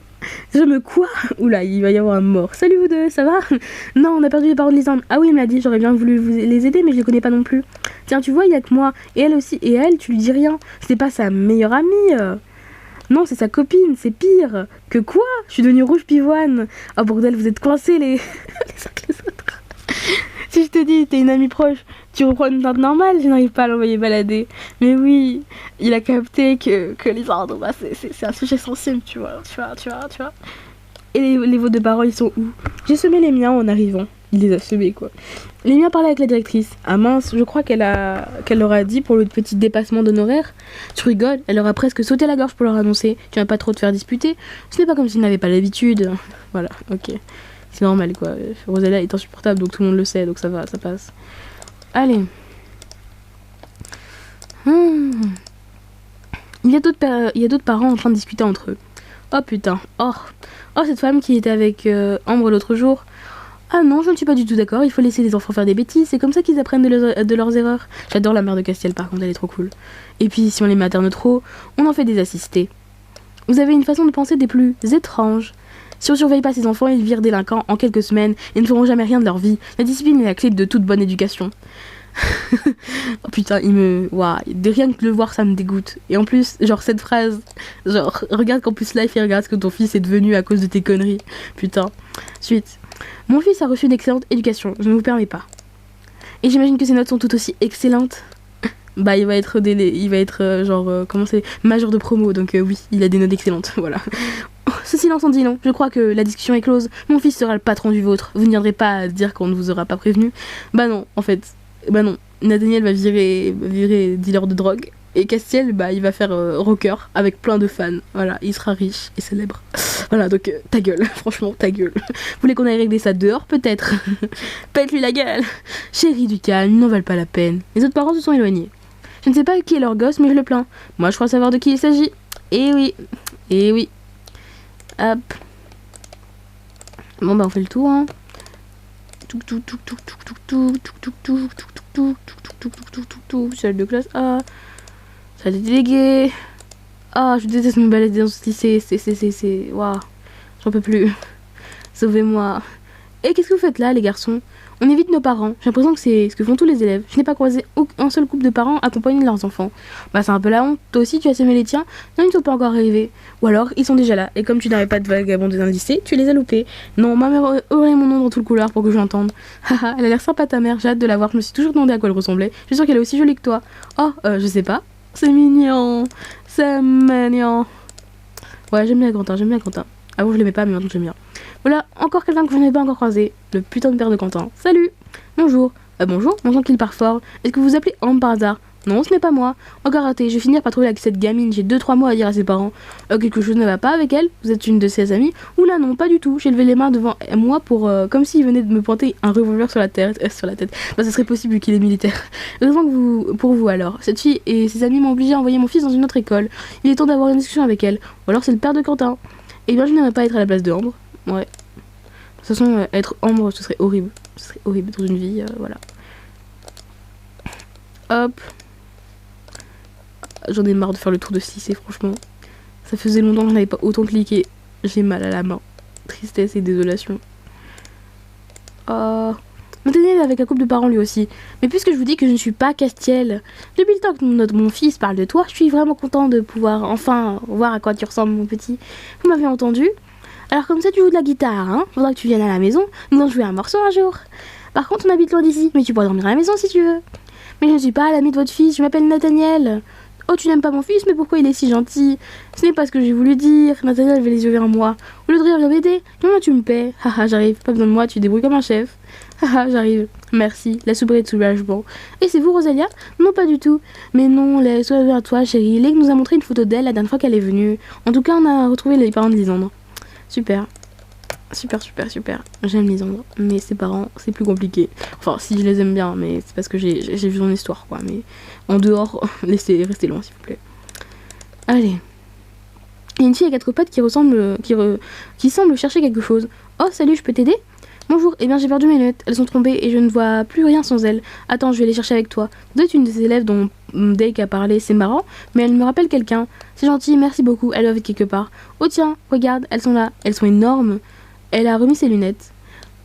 Je me quoi? Oula, il va y avoir un mort. Salut vous deux, ça va? Non, on a perdu les parents de Lisande. Ah oui, il me l'a dit, j'aurais bien voulu les aider, mais je les connais pas non plus. Tiens, tu vois, il y a que moi. Et elle aussi. Et elle, tu lui dis rien. C'était pas sa meilleure amie. Non, c'est sa copine, c'est pire. Que quoi? Je suis devenue rouge pivoine. Oh bordel, vous êtes coincés les... les uns que les autres. Si je te dis, t'es une amie proche, tu reprends une teinte normale, je n'arrive pas à l'envoyer balader. Mais oui, il a capté que Lisande, bah, c'est un sujet sensible, tu vois. Et les veaux de parole, ils sont où? J'ai semé les miens en arrivant. Il les a semés, quoi. Les miens parlaient avec la directrice. Ah mince, je crois qu'elle leur a dit pour le petit dépassement d'honoraires. Tu rigoles, elle leur a presque sauté la gorge pour leur annoncer. Tu vas pas trop te faire disputer. Ce n'est pas comme s'ils n'avaient pas l'habitude. Voilà, ok. C'est normal, quoi. Rosalia est insupportable, donc tout le monde le sait, donc ça va, ça passe. Allez. Il y a d'autres parents en train de discuter entre eux. Oh putain, oh, cette femme qui était avec Ambre l'autre jour. Ah non, je ne suis pas du tout d'accord, il faut laisser les enfants faire des bêtises, c'est comme ça qu'ils apprennent de leurs erreurs. J'adore la mère de Castiel par contre, elle est trop cool. Et puis si on les materne trop, on en fait des assistés. Vous avez une façon de penser des plus étranges. Si on surveille pas ces enfants, ils virent délinquants en quelques semaines et ne feront jamais rien de leur vie. La discipline est la clé de toute bonne éducation. Oh putain, Waouh, de rien que de le voir, ça me dégoûte. Et en plus, genre cette phrase, genre, regarde Campus Life et regarde ce que ton fils est devenu à cause de tes conneries. Putain. Suite. Mon fils a reçu une excellente éducation, je ne vous permets pas. Et j'imagine que ses notes sont tout aussi excellentes. Bah, il va être comment c'est, major de promo, donc oui, il a des notes excellentes, voilà. Ce silence en dit long, je crois que la discussion est close. Mon fils sera le patron du vôtre, vous ne viendrez pas à dire qu'on ne vous aura pas prévenu. Bah non, en fait, Nathaniel va virer dealer de drogue. Et Castiel, bah, il va faire rocker avec plein de fans. Voilà, il sera riche et célèbre. Voilà, donc ta gueule, franchement, ta gueule. Vous voulez qu'on aille régler ça dehors, peut-être? Pète-lui la gueule. Chérie, du calme, ils n'en valent pas la peine. Les autres parents se sont éloignés. Je ne sais pas qui est leur gosse, mais je le plains. Moi, je crois savoir de qui il s'agit. Eh oui. Hop. Bon, bah, on fait le tour, hein. Salle de classe A. Salle des délégués. Ah, je déteste me balader dans ce lycée. C'est. Waouh. J'en peux plus. Sauvez-moi. Et qu'est-ce que vous faites là, les garçons? On évite nos parents. J'ai l'impression que c'est ce que font tous les élèves. Je n'ai pas croisé un seul couple de parents accompagnés de leurs enfants. Bah, c'est un peu la honte. Toi aussi, tu as semé les tiens? Non, ils ne sont pas encore arrivés. Ou alors, ils sont déjà là. Et comme tu n'avais pas de vagabond dans le lycée, tu les as loupés. Non, ma mère aurait mon nom dans tout le couloir pour que je l'entende. Haha, elle a l'air sympa ta mère. J'ai hâte de la voir. Je me suis toujours demandé à quoi elle ressemblait. Je suis sûre qu'elle est aussi jolie que toi. Oh, je sais pas. C'est mignon. C'est mignon. Ouais, j'aime bien Quentin. Avant, je l'aimais pas, mais maintenant, j'aime bien. Voilà, encore quelqu'un que je n'ai pas encore croisé. Le putain de père de Quentin. Salut. Bonjour. Bonjour, mon sang qu'il part fort. Est-ce que vous vous appelez Ambre par hasard? Non, ce n'est pas moi. Encore raté, je vais finir par trouver avec cette gamine. J'ai 2-3 mots à dire à ses parents. Quelque chose ne va pas avec elle? Vous êtes une de ses amies? Oula non, pas du tout. J'ai levé les mains devant moi pour comme s'il venait de me pointer un revolver sur la tête. Bah, ça serait possible vu qu'il est militaire. Heureusement que pour vous alors. Cette fille et ses amis m'ont obligé à envoyer mon fils dans une autre école. Il est temps d'avoir une discussion avec elle. Ou alors c'est le père de Quentin. Eh bien, je n'aimerais pas être à la place de Ambre. Ouais. De toute façon, être Ambre, ce serait horrible. Ce serait horrible dans une vie, voilà. Hop. J'en ai marre de faire le tour de 6 et franchement, ça faisait longtemps que je n'avais pas autant cliqué. J'ai mal à la main. Tristesse et désolation. Nathaniel est avec un couple de parents lui aussi. Mais puisque je vous dis que je ne suis pas Castiel, depuis le temps que mon fils parle de toi, je suis vraiment content de pouvoir enfin voir à quoi tu ressembles mon petit. Vous m'avez entendu? Alors comme ça tu joues de la guitare, hein? Faudra que tu viennes à la maison, nous allons jouer un morceau un jour. Par contre on habite loin d'ici, mais tu pourras dormir à la maison si tu veux. Mais je ne suis pas l'ami de votre fils, je m'appelle Nathaniel. Oh tu n'aimes pas mon fils, mais pourquoi il est si gentil? Ce n'est pas ce que j'ai voulu dire. Nathaniel avait les yeux vers moi. Au lieu de rire, viens m'aider. Non, tu me paies. Haha, j'arrive, pas besoin de moi, tu te débrouilles comme un chef. Haha, j'arrive. Merci, la soubrette de soulagement. Et c'est vous Rosalia? Non pas du tout. Mais non, laisse-toi vers toi chérie. Lég nous a montré une photo d'elle la dernière fois qu'elle est venue. En tout cas on a retrouvé les parents de Lisandre. Super. Super. J'aime Lisandre, mais ses parents, c'est plus compliqué. Enfin, si je les aime bien, mais c'est parce que j'ai vu son histoire, quoi. Mais en dehors, restez loin, s'il vous plaît. Allez. Il y a une fille à 4 pattes qui semble chercher quelque chose. Oh, salut, je peux t'aider? Bonjour, eh bien j'ai perdu mes lunettes, elles sont trompées et je ne vois plus rien sans elles. Attends, je vais les chercher avec toi. Vous êtes une des élèves dont Dake a parlé, c'est marrant, mais elle me rappelle quelqu'un. C'est gentil, merci beaucoup, elles doivent être quelque part. Oh tiens, regarde, elles sont là, elles sont énormes. Elle a remis ses lunettes.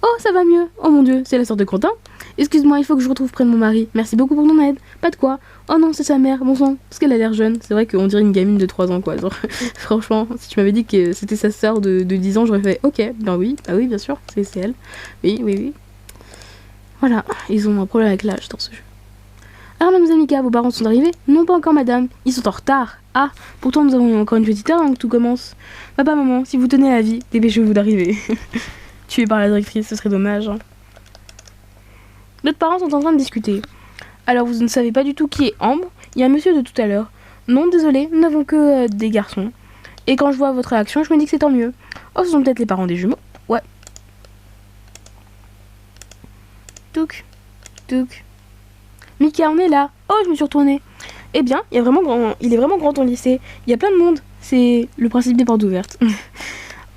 Oh, ça va mieux. Oh mon Dieu, c'est la sœur de Quentin. Excuse-moi, il faut que je retrouve près de mon mari. Merci beaucoup pour ton aide. Pas de quoi. Oh non, c'est sa mère. Bon sang, parce qu'elle a l'air jeune. C'est vrai qu'on dirait une gamine de 3 ans, quoi. Genre, franchement, si tu m'avais dit que c'était sa sœur de 10 ans, j'aurais fait ok, ben oui, bah oui, bien sûr, c'est elle. Oui, oui, oui. Voilà, ils ont un problème avec l'âge dans ce jeu. Alors, mademoiselle Mika, vos parents sont arrivés? Non, pas encore, madame. Ils sont en retard. Ah, pourtant nous avons encore une petite heure avant que tout commence. Papa, maman, si vous tenez à la vie, dépêchez-vous d'arriver. Tué par la directrice, ce serait dommage. Notre parents sont en train de discuter. Alors vous ne savez pas du tout qui est Ambre? Il y a un monsieur de tout à l'heure. Non, désolé, nous n'avons que des garçons. Et quand je vois votre réaction, je me dis que c'est tant mieux. Oh, ce sont peut-être les parents des jumeaux. Ouais. Touc, touc. Mika, on est là. Oh, je me suis retournée. Eh bien, il est vraiment grand ton lycée. Il y a plein de monde. C'est le principe des portes ouvertes.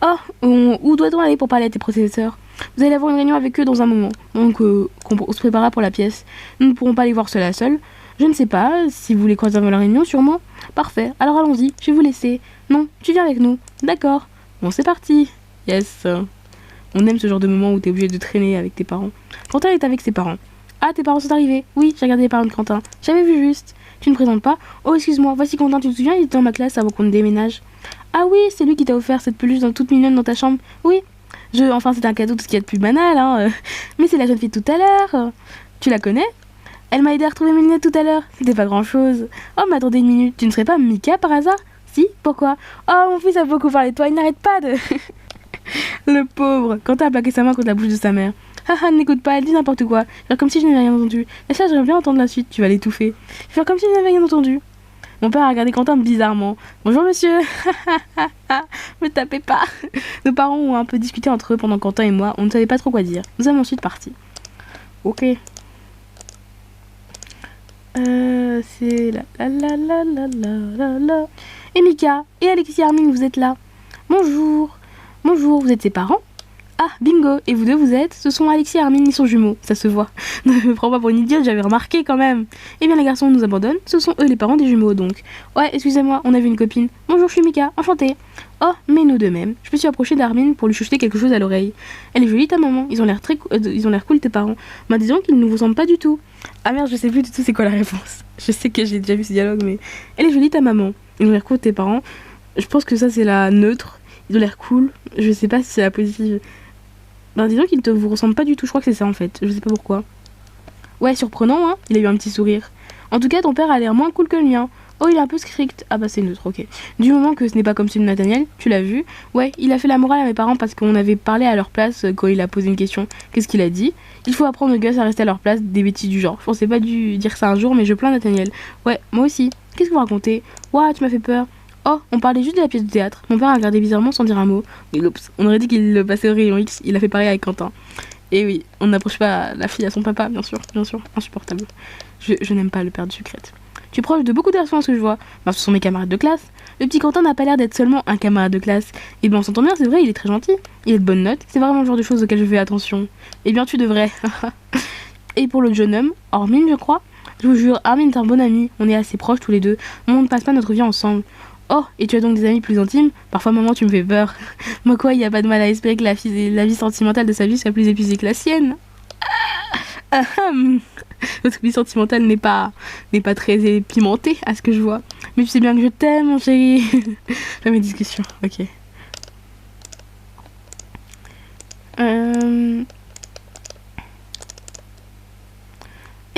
Oh, où doit-on aller pour parler à tes professeurs? Vous allez avoir une réunion avec eux dans un moment. Donc, on se préparera pour la pièce. Nous ne pourrons pas les voir seul à seul. Je ne sais pas, si vous les croisez avant la réunion, sûrement. Parfait, alors allons-y, je vais vous laisser. Non, tu viens avec nous. D'accord. Bon, c'est parti. Yes. On aime ce genre de moment où t'es obligé de traîner avec tes parents. Quentin est avec ses parents. Ah, tes parents sont arrivés. Oui, j'ai regardé les parents de Quentin. J'avais vu juste. Tu ne présentes pas? Oh, excuse-moi, voici Quentin, tu te souviens, il était dans ma classe avant qu'on ne déménage. Ah oui, c'est lui qui t'a offert cette peluche toute mignonne dans ta chambre. Oui. Enfin, c'est un cadeau, tout ce qu'il y a de plus banal, hein. Mais c'est la jeune fille de tout à l'heure. Tu la connais? Elle m'a aidé à retrouver mes lunettes tout à l'heure. C'était pas grand-chose. Oh, mais attendez une minute, tu ne serais pas Mika par hasard? Si, pourquoi? Oh, mon fils a beaucoup parlé de toi, il n'arrête pas de... Le pauvre. Quentin a plaqué sa main contre la bouche de sa mère. Haha, n'écoute pas, elle dit n'importe quoi. Faire comme si je n'avais rien entendu. Et ça, j'aimerais bien entendre la suite, tu vas l'étouffer. Faire comme si je n'avais rien entendu. Mon père a regardé Quentin bizarrement. Bonjour monsieur. Me tapez pas. Nos parents ont un peu discuté entre eux pendant Quentin et moi. On ne savait pas trop quoi dire. Nous sommes ensuite partis. Ok. C'est la. Et Mika et Alexis Armin, vous êtes là. Bonjour. Bonjour, vous êtes ses parents? Ah, bingo. Et vous deux, vous êtes? Ce sont Alexis et Armin, ils sont jumeaux. Ça se voit. Ne me prends pas pour une idiote, j'avais remarqué quand même. Eh bien, les garçons nous abandonnent. Ce sont eux les parents des jumeaux, donc. Ouais, excusez-moi, on a vu une copine. Bonjour, je suis Mika, enchantée. Oh, mais nous de même. Je me suis approchée d'Armin pour lui chuchoter quelque chose à l'oreille. Elle est jolie ta maman. Ils ont l'air ils ont l'air cool tes parents. Mais disons qu'ils ne vous ressemblent pas du tout. Ah merde, je sais plus du tout c'est quoi la réponse. Je sais que j'ai déjà vu ce dialogue, mais elle est jolie ta maman. Ils ont l'air cool tes parents. Je pense que ça c'est la neutre. Ils ont l'air cool. Je sais pas si c'est la positive. Ben disons qu'ils ne vous ressemblent pas du tout. Je crois que c'est ça en fait. Je sais pas pourquoi. Ouais, surprenant, hein. Il a eu un petit sourire. En tout cas, ton père a l'air moins cool que le mien. Oh, il est un peu strict. Ah bah c'est neutre, ok. Du moment que ce n'est pas comme celui de Nathaniel, tu l'as vu. Ouais, il a fait la morale à mes parents parce qu'on avait parlé à leur place quand il a posé une question. Qu'est-ce qu'il a dit? Il faut apprendre aux gosses à rester à leur place, des bêtises du genre. Je pensais pas dû dire ça un jour, mais je plains Nathaniel. Ouais, moi aussi. Qu'est-ce que vous racontez? Ouah, tu m'as fait peur. Oh, on parlait juste de la pièce de théâtre. Mon père a regardé bizarrement sans dire un mot. Mais oups, on aurait dit qu'il le passait au rayon X. Il a fait pareil avec Quentin. Et oui, on n'approche pas la fille à son papa, bien sûr, insupportable. Je n'aime pas le père de Sucrète. Tu es proche de beaucoup de garçons à ce que je vois. Ben, ce sont mes camarades de classe. Le petit Quentin n'a pas l'air d'être seulement un camarade de classe. Et bien on s'entend bien, c'est vrai, il est très gentil. Il a de bonnes notes, c'est vraiment le genre de choses auxquelles je fais attention. Eh bien tu devrais. Et pour le jeune homme, Armin je crois. Je vous jure, Armin est un bon ami, on est assez proches tous les deux. On ne passe pas notre vie ensemble. Oh, et tu as donc des amis plus intimes? Parfois, maman, tu me fais peur. Moi, quoi, il n'y a pas de mal à espérer que la vie sentimentale de sa vie soit plus épuisée que la sienne. Votre vie sentimentale n'est pas très épimentée, à ce que je vois. Mais tu sais bien que je t'aime, mon chéri. J'ai mes discussions, ok.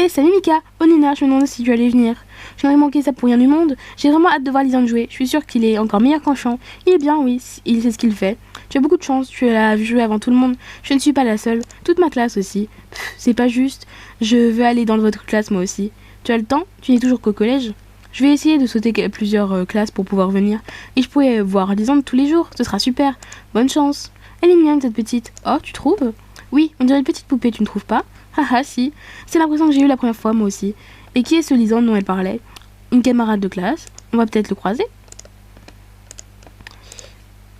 Eh, salut Mika. Oh Nina, je me demandais si tu allais venir. Je n'aurais manqué ça pour rien du monde. J'ai vraiment hâte de voir Lisanne jouer. Je suis sûre qu'il est encore meilleur qu'en chant. Il est bien, oui. Il sait ce qu'il fait. Tu as beaucoup de chance. Tu l'as vu jouer avant tout le monde. Je ne suis pas la seule. Toute ma classe aussi. C'est pas juste. Je veux aller dans votre classe moi aussi. Tu as le temps? Tu n'es toujours qu'au collège? Je vais essayer de sauter plusieurs classes pour pouvoir venir. Et je pourrais voir Lisanne tous les jours. Ce sera super. Bonne chance. Elle est mignonne cette petite. Oh, tu trouves? Oui, on dirait une petite poupée, tu ne trouves pas? Haha, si. C'est l'impression que j'ai eue la première fois, moi aussi. Et qui est ce Lisanne dont elle parlait? Une camarade de classe. On va peut-être le croiser.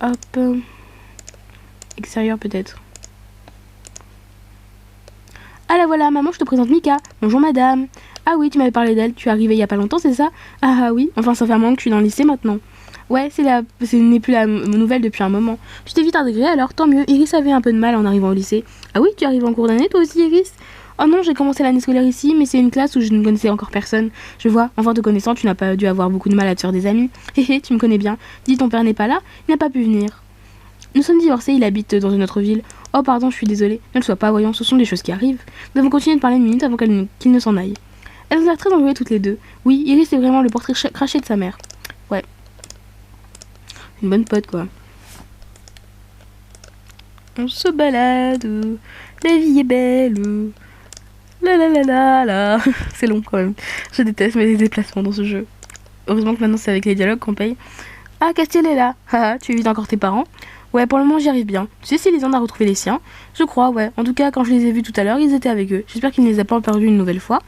Hop. Extérieur, peut-être. voilà, maman, je te présente Mika. Bonjour madame. Ah oui, tu m'avais parlé d'elle, tu es arrivée il y a pas longtemps, c'est ça? Ah oui, enfin ça fait un moment que je suis dans le lycée maintenant. Ouais, ce n'est plus la nouvelle depuis un moment. Tu t'es vite intégrée alors, tant mieux. Iris avait un peu de mal en arrivant au lycée. Ah oui, tu arrives en cours d'année toi aussi, Iris? Oh non, j'ai commencé l'année scolaire ici, mais c'est une classe où je ne connaissais encore personne. Je vois, enfin te connaissant, tu n'as pas dû avoir beaucoup de mal à te faire des amis. Hé hé, tu me connais bien. Dis, ton père n'est pas là, il n'a pas pu venir. Nous sommes divorcés, il habite dans une autre ville. Oh pardon, je suis désolée. Ne le sois pas, voyons, ce sont des choses qui arrivent. Nous avons continué de parler une minute avant qu'il ne s'en aille. Elles ont l'air très enjouées toutes les deux. Oui, Iris est vraiment le portrait craché de sa mère. Ouais. Une bonne pote, quoi. On se balade, la vie est belle. La la la la la. C'est long quand même. Je déteste mes déplacements dans ce jeu. Heureusement que maintenant c'est avec les dialogues qu'on paye. Ah, Castiel est là. Haha, tu évites encore tes parents? Ouais, pour le moment j'y arrive bien. Tu sais si Lisande a retrouvé les siens? Je crois, ouais. En tout cas, quand je les ai vus tout à l'heure, ils étaient avec eux. J'espère qu'il ne les a pas perdus une nouvelle fois.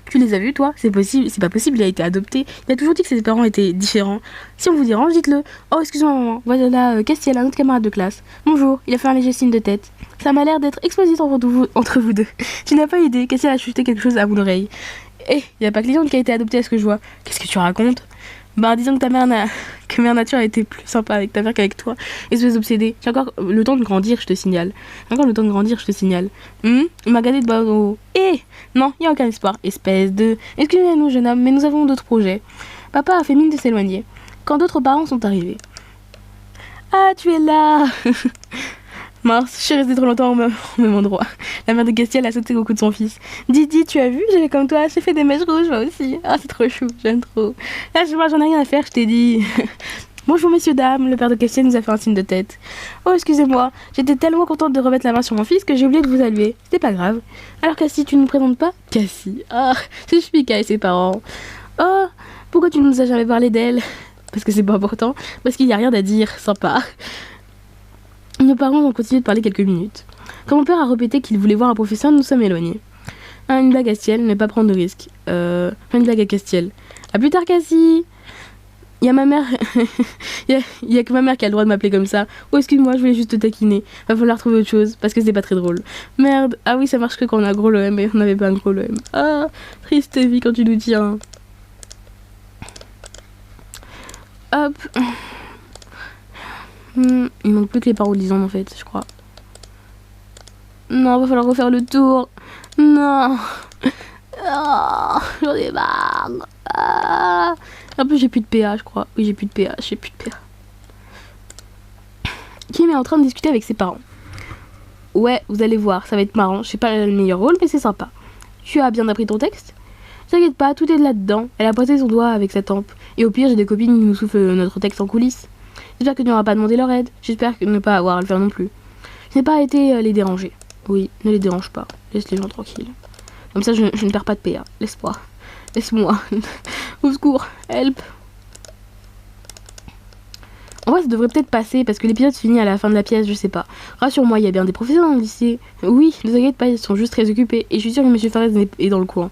Tu les as vus, toi? C'est possible, c'est pas possible, il a été adopté. Il a toujours dit que ses parents étaient différents. Si on vous dérange, dites-le. Oh, excuse-moi, maman. Voilà, Castiel, un autre camarade de classe. Bonjour, il a fait un léger signe de tête. Ça m'a l'air d'être explosif entre vous deux. Tu n'as pas idée, Castiel a chuté quelque chose à mon oreille. Eh, y a pas que Lisande qui a été adoptée à ce que je vois. Qu'est-ce que tu racontes? Bah, disons que Mère Nature a été plus sympa avec ta mère qu'avec toi. Espèce d'obsédé. J'ai encore le temps de grandir, je te signale. J'ai encore le temps de grandir, je te signale. Il m'a regardé de bas en haut. Eh non, il n'y a aucun espoir. Espèce de... Excusez-nous, jeune homme, mais nous avons d'autres projets. Papa a fait mine de s'éloigner. Quand d'autres parents sont arrivés. Ah, tu es là. Mince, je suis restée trop longtemps au même endroit. La mère de Castiel a sauté au cou de son fils. Didi, tu as vu? J'avais comme toi, j'ai fait des mèches rouges, moi aussi. Ah, c'est trop chou, j'aime trop. Là, j'en ai rien à faire, je t'ai dit. Bonjour, messieurs, dames. Le père de Castiel nous a fait un signe de tête. Oh, excusez-moi, j'étais tellement contente de remettre la main sur mon fils que j'ai oublié de vous saluer. C'était pas grave. Alors, Cassie, tu ne nous présentes pas? Cassie. Ah, c'est Mika et ses parents. Oh, pourquoi tu ne nous as jamais parlé d'elle? Parce que c'est pas important. Parce qu'il n'y a rien à dire, sympa. Nos parents ont continué de parler quelques minutes. Quand mon père a répété qu'il voulait voir un professeur, nous sommes éloignés. Ah, une blague à Castiel, ne pas prendre de risques. Une blague à Castiel. À plus tard, Cassie. Il y a ma mère... Il y a que ma mère qui a le droit de m'appeler comme ça. Oh, excuse-moi, je voulais juste te taquiner. Va falloir trouver autre chose, parce que c'est pas très drôle. Merde. Ah oui, ça marche que quand on a gros l'OM, mais on n'avait pas un gros l'OM. Ah, triste vie quand tu nous tiens. Hop. Il manque plus que les parents d'Isande en fait, je crois. Non, va falloir refaire le tour. Non. Oh, j'en ai marre. Ah. En plus, j'ai plus de PA, je crois. Oui, j'ai plus de PA. Kim est en train de discuter avec ses parents. Ouais, vous allez voir, ça va être marrant. Je sais pas le meilleur rôle, mais c'est sympa. Tu as bien appris ton texte? T'inquiète pas, tout est là-dedans. Elle a pointé son doigt avec sa tempe. Et au pire, j'ai des copines qui nous soufflent notre texte en coulisses. J'espère que tu n'auras pas demandé leur aide. J'espère ne pas avoir à le faire non plus. Je n'ai pas été les déranger. Oui, ne les dérange pas. Laisse les gens tranquilles. Comme ça, je ne perds pas de PA. Laisse-moi. Au secours. Help. En vrai, ça devrait peut-être passer parce que l'épisode finit à la fin de la pièce, je sais pas. Rassure-moi, il y a bien des professeurs dans le lycée. Oui, ne t'inquiète pas, ils sont juste très occupés. Et je suis sûre que M. Fares est dans le coin.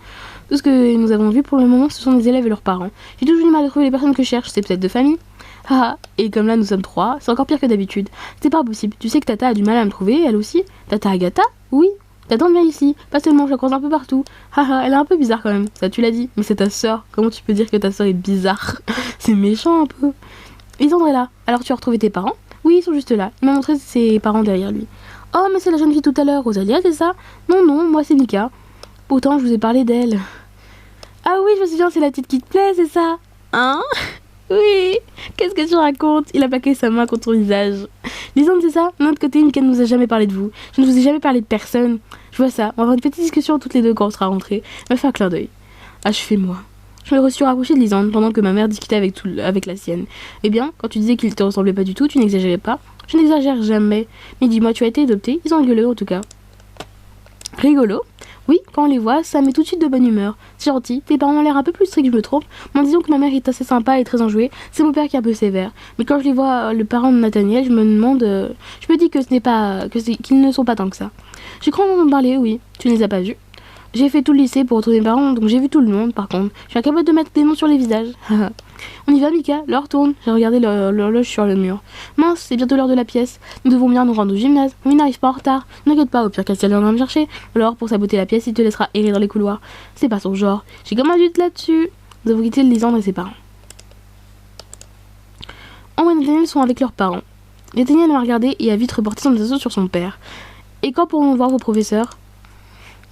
Tout ce que nous avons vu pour le moment, ce sont les élèves et leurs parents. J'ai toujours du mal à trouver les personnes que je cherche. C'est peut-être de famille. Ah, et comme là nous sommes 3, c'est encore pire que d'habitude. C'est pas possible. Tu sais que Tata a du mal à me trouver, elle aussi. Tata Agatha? Oui. T'attends bien ici. Pas seulement, je la croise un peu partout. Haha, elle est un peu bizarre quand même. Ça, tu l'as dit. Mais c'est ta sœur. Comment tu peux dire que ta sœur est bizarre? C'est méchant un peu. Lisandre est là. Alors tu as retrouvé tes parents? Oui, ils sont juste là. Il m'a montré ses parents derrière lui. Oh, mais c'est la jeune fille tout à l'heure, Rosalia, c'est ça? Non, non, moi c'est Mika. Pourtant, je vous ai parlé d'elle. Ah oui, je me souviens, c'est la petite qui te plaît, c'est ça? Hein? Oui, qu'est-ce que tu racontes? Il a plaqué sa main contre ton visage. Lisande, c'est ça? De notre côté, Mika ne nous a jamais parlé de vous. Je ne vous ai jamais parlé de personne. Je vois ça. On va avoir une petite discussion toutes les deux quand on sera rentrés. Elle m'a fait un clin d'œil. Achevez-moi. Je me suis rapprochée de Lisande pendant que ma mère discutait avec la sienne. Eh bien, quand tu disais qu'il te ressemblait pas du tout, tu n'exagérais pas? Je n'exagère jamais. Mais dis-moi, tu as été adoptée? Ils ont rigolé en tout cas. Rigolo? Oui, quand on les voit, ça met tout de suite de bonne humeur. C'est gentil, tes parents ont l'air un peu plus stricts, je me trompe. Mais disons que ma mère est assez sympa et très enjouée, c'est mon père qui est un peu sévère. Mais quand je les vois, le parent de Nathaniel, je me demande... je me dis que ce n'est pas... qu'ils ne sont pas tant que ça. J'ai cru en parler, oui. Tu ne les as pas vus? J'ai fait tout le lycée pour retrouver mes parents, donc j'ai vu tout le monde, par contre. Je suis incapable de mettre des noms sur les visages. On y va, Mika, l'heure tourne. J'ai regardé l'horloge sur le mur. Mince, c'est bientôt l'heure de la pièce. Nous devons bien nous rendre au gymnase. On n'arrive pas en retard. N'inquiète pas, au pire Castiel viendra me chercher. Alors, pour saboter la pièce, il te laissera errer dans les couloirs. C'est pas son genre. J'ai comme un doute là-dessus. Nous avons quitté Lisandre et ses parents. Ambre et Nathaniel sont avec leurs parents. Nathaniel m'a regardé et a vite reporté son attention sur son père. Et quand pourrons-nous voir vos professeurs?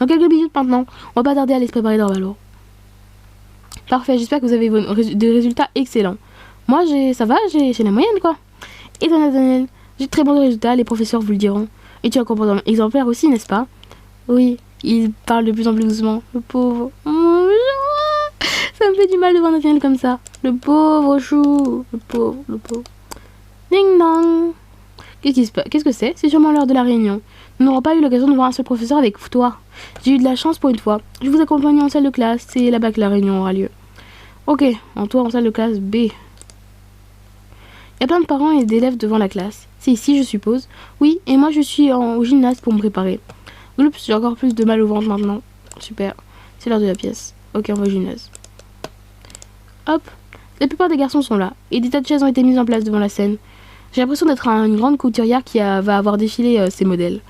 Dans quelques minutes maintenant. On va pas tarder à aller se préparer leur ballot. Parfait, j'espère que vous avez des résultats excellents. Moi, ça va, j'ai la moyenne, quoi. Et toi, Nathaniel, j'ai de très bons résultats, les professeurs vous le diront. Et tu as un comportement exemplaire aussi, n'est-ce pas? Oui, il parle de plus en plus doucement, le pauvre. Ça me fait du mal de voir Nathaniel comme ça. Le pauvre chou, le pauvre. Ding dong. Qu'est-ce que c'est? C'est sûrement l'heure de la réunion. Nous n'aurons pas eu l'occasion de voir un seul professeur avec toi. J'ai eu de la chance pour une fois. Je vous accompagne en salle de classe, c'est là-bas que la réunion aura lieu. Ok, en toi en salle de classe B. Il y a plein de parents et d'élèves devant la classe. C'est ici, je suppose. Oui, et moi je suis au gymnase pour me préparer. Oups, j'ai encore plus de mal au ventre maintenant. Super, c'est l'heure de la pièce. Ok, on va au gymnase. Hop, la plupart des garçons sont là, et des tas de chaises ont été mises en place devant la scène. J'ai l'impression d'être une grande couturière qui va avoir défilé ses modèles.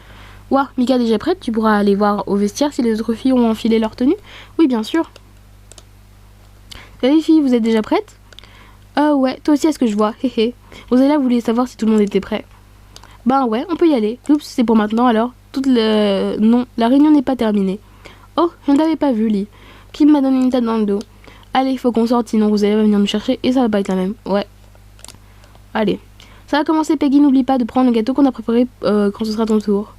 Ouah, Mika déjà prête? Tu pourras aller voir au vestiaire si les autres filles ont enfilé leur tenue? Oui, bien sûr. Les filles, vous êtes déjà prêtes? Ah ouais, toi aussi à ce que je vois, héhé. Rosella voulait savoir si tout le monde était prêt. Ben ouais, on peut y aller. Oups, c'est pour maintenant alors. Non, la réunion n'est pas terminée. Oh, je ne t'avais pas vu, Lee. Kim m'a donné une tape dans le dos. Allez, il faut qu'on sorte, sinon Rosella va venir nous chercher et ça va pas être la même. Ouais. Allez. Ça va commencer, Peggy, n'oublie pas de prendre le gâteau qu'on a préparé quand ce sera ton tour.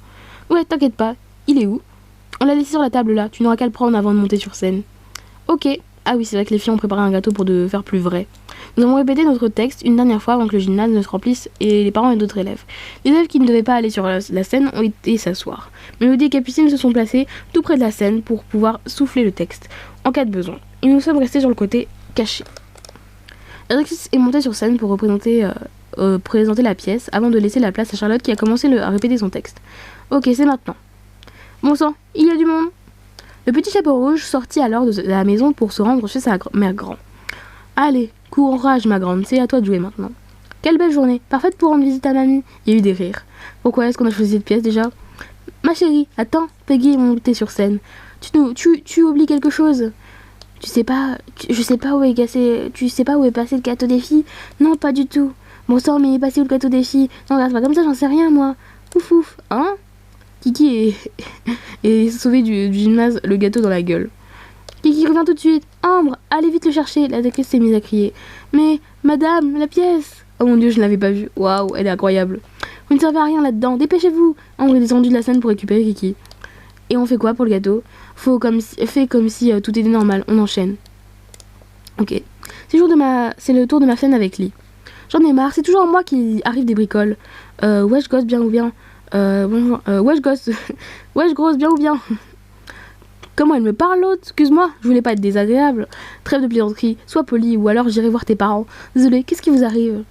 Ouais, t'inquiète pas. Il est où? On l'a laissé sur la table là, tu n'auras qu'à le prendre avant de monter sur scène. Ok. Ah oui, c'est vrai que les filles ont préparé un gâteau pour faire plus vrai. Nous avons répété notre texte une dernière fois avant que le gymnase ne se remplisse et les parents et d'autres élèves. Les élèves qui ne devaient pas aller sur la scène ont été s'asseoir. Mélodie et Capucine se sont placés tout près de la scène pour pouvoir souffler le texte en cas de besoin. Et nous sommes restés sur le côté caché. Alexis est monté sur scène pour présenter la pièce avant de laisser la place à Charlotte qui a commencé à répéter son texte. Ok, c'est maintenant. Bon sang, il y a du monde. Le petit chapeau rouge sortit alors de la maison pour se rendre chez sa mère grand. Allez, courage ma grande, c'est à toi de jouer maintenant. Quelle belle journée, parfaite pour rendre visite à mamie. Il y a eu des rires. Pourquoi est-ce qu'on a choisi cette pièce déjà? Ma chérie, attends, Peggy est montée sur scène. Tu oublies quelque chose? Je sais pas où est passé le gâteau des filles? Non, pas du tout. Bon sang, mais il est passé où le gâteau des filles? Non, regarde pas comme ça, j'en sais rien moi. Ouf, hein? Kiki est sauvé du gymnase, le gâteau dans la gueule. Kiki revient tout de suite. Ambre, allez vite le chercher. La directrice s'est mise à crier. Mais, madame, la pièce. Oh mon dieu, je ne l'avais pas vue. Waouh, elle est incroyable. Vous ne servez à rien là-dedans, dépêchez-vous. Ambre est descendue de la scène pour récupérer Kiki. Et on fait quoi pour le gâteau? Fais comme si tout était normal, on enchaîne. Ok. C'est le tour de ma scène avec Lee. J'en ai marre, c'est toujours moi qui arrive des bricoles. Wesh gosse, bien ou bien? Bonjour. Wesh gosse. Wesh grosse, bien ou bien? Comment elle me parle l'autre? Excuse-moi, je voulais pas être désagréable. Trêve de plaisanterie, sois poli ou alors j'irai voir tes parents. Désolée, qu'est-ce qui vous arrive?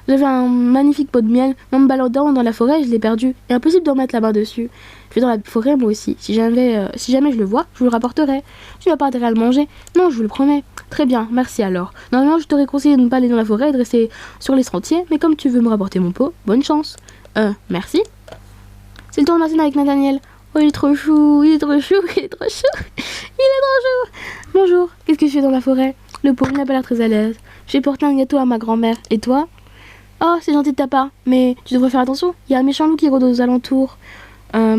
J'avais un magnifique pot de miel, mais en me baladant dans la forêt, je l'ai perdu. Et impossible de remettre la main dessus. Je vais dans la forêt moi aussi. Si jamais je le vois, je vous le rapporterai. Tu n'as pas intérêt à le manger? Non, je vous le promets. Très bien, merci alors. Normalement, je t'aurais conseillé de ne pas aller dans la forêt et de rester sur les sentiers, mais comme tu veux me rapporter mon pot, bonne chance. Merci. C'est le tour de ma scène avec Nathaniel. Oh, il est trop chou, il est trop chou, il est trop chou, il est trop chou. Bonjour, qu'est-ce que tu fais dans la forêt? Le pauvre n'a pas l'air très à l'aise. J'ai porté un gâteau à ma grand-mère. Et toi? Oh, c'est gentil de ta part, mais tu devrais faire attention. Il y a un méchant loup qui rôde aux alentours. Ah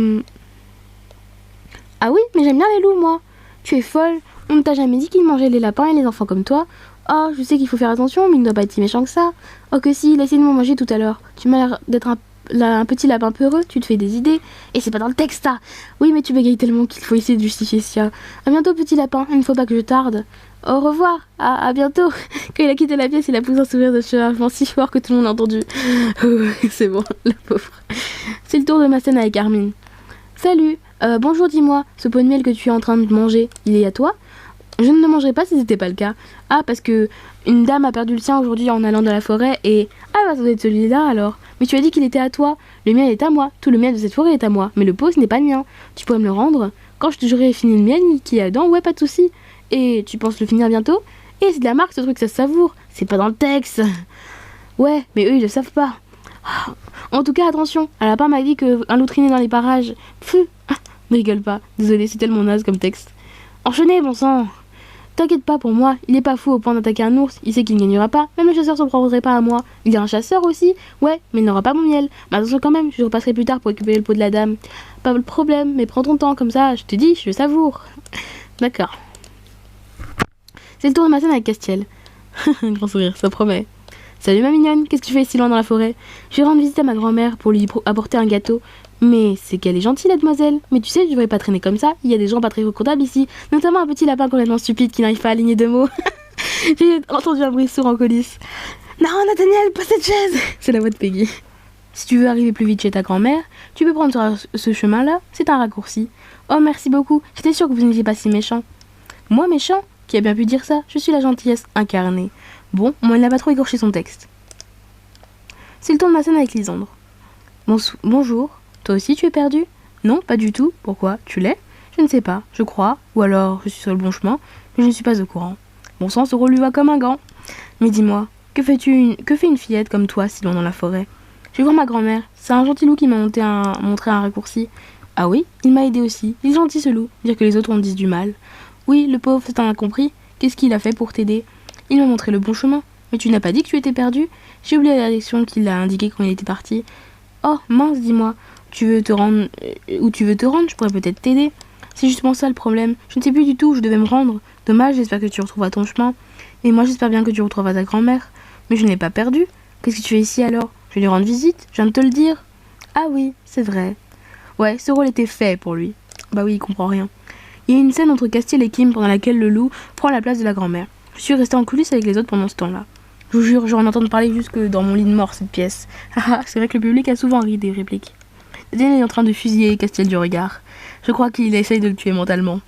oui, mais j'aime bien les loups, moi. Tu es folle. On ne t'a jamais dit qu'ils mangeaient les lapins et les enfants comme toi. Oh, je sais qu'il faut faire attention, mais il ne doit pas être si méchant que ça. Oh que si, il a essayé de me manger tout à l'heure. Tu m'as l'air d'être un petit lapin peureux, tu te fais des idées. Et c'est pas dans le texte, ça. Oui, mais tu bégayes tellement qu'il faut essayer de justifier ça. À bientôt, petit lapin. Il ne faut pas que je tarde. Au revoir. À bientôt. Quand il a quitté la pièce, il a poussé un sourire de soulagement si fort que tout le monde a entendu. C'est bon, la pauvre. C'est le tour de ma scène avec Armin. Salut. Bonjour, dis-moi. Ce pot de miel que tu es en train de manger, il est à toi? Je ne le mangerai pas si ce n'était pas le cas. Ah, parce que une dame a perdu le sien aujourd'hui en allant dans la forêt et... Ah, bah ça doit être celui-là alors. Mais tu as dit qu'il était à toi. Le miel est à moi. Tout le miel de cette forêt est à moi. Mais le pot, ce n'est pas le mien. Tu pourrais me le rendre? Quand je te j'aurai fini le miel qui est dedans, ouais, pas de souci. Et tu penses le finir bientôt? Et c'est de la marque ce truc, ça se savoure. C'est pas dans le texte. Ouais, mais eux ils le savent pas. En tout cas, attention, la lapin m'a dit qu'un loup traînait dans les parages. Pfff, ne rigole pas. Désolé, c'est tellement naze comme texte. Enchaînez, bon sang. T'inquiète pas pour moi, il est pas fou au point d'attaquer un ours, il sait qu'il ne gagnera pas, même le chasseur s'en prendrait pas à moi. Il y a un chasseur aussi, ouais, mais il n'aura pas mon miel. Mais attention quand même, je repasserai plus tard pour récupérer le pot de la dame. Pas le problème, mais prends ton temps, comme ça, je te dis, je savoure. D'accord. C'est le tour de ma scène avec Castiel. Grand sourire, ça promet. Salut ma mignonne, qu'est-ce que tu fais si loin dans la forêt? Je vais rendre visite à ma grand-mère pour lui apporter un gâteau. Mais c'est qu'elle est gentille, la demoiselle. Mais tu sais, je devrais pas traîner comme ça. Il y a des gens pas très reconnables ici. Notamment un petit lapin complètement stupide qui n'arrive pas à aligner deux mots. J'ai entendu un bruit sourd en coulisses. Non, Nathaniel, pas cette chaise. C'est la voix de Peggy. Si tu veux arriver plus vite chez ta grand-mère, tu peux prendre ce chemin-là. C'est un raccourci. Oh, merci beaucoup. J'étais sûre que vous n'étiez pas si méchant. Moi, méchant? Qui a bien pu dire ça? Je suis la gentillesse incarnée. Bon, moi, elle n'a pas trop écorché son texte. C'est le tour de ma scène avec Lisandre. Bonjour. Toi aussi tu es perdu? Non, pas du tout. Pourquoi? Tu l'es? Je ne sais pas, je crois. Ou alors je suis sur le bon chemin, mais je ne suis pas au courant. Bon sang, ce rôle lui va comme un gant. Mais dis-moi, que fait une fillette comme toi si loin dans la forêt? Je vais voir ma grand-mère. C'est un gentil loup qui m'a montré un raccourci. Ah oui? Il m'a aidé aussi. Il est gentil ce loup. Dire que les autres en disent du mal. Oui, le pauvre, c'est un incompris. Qu'est-ce qu'il a fait pour t'aider? Il m'a montré le bon chemin. Mais tu n'as pas dit que tu étais perdu? J'ai oublié la direction qu'il a indiquée quand il était parti. Oh, mince, dis-moi. Tu veux te rendre où tu veux te rendre? Je pourrais peut-être t'aider. C'est justement ça le problème. Je ne sais plus du tout où je devais me rendre. Dommage, j'espère que tu retrouveras ton chemin. Et moi, j'espère bien que tu retrouveras ta grand-mère. Mais je ne l'ai pas perdue. Qu'est-ce que tu fais ici alors? Je vais lui rendre visite. Je viens de te le dire. Ah oui, c'est vrai. Ouais, ce rôle était fait pour lui. Bah oui, il comprend rien. Il y a une scène entre Castiel et Kim pendant laquelle le loup prend la place de la grand-mère. Je suis restée en coulisses avec les autres pendant ce temps-là. Je vous jure, j'en entends parler jusque dans mon lit de mort, cette pièce. Ah, c'est vrai que le public a souvent ri des répliques. Daniel est en train de fusiller Castiel du regard. Je crois qu'il essaye de le tuer mentalement.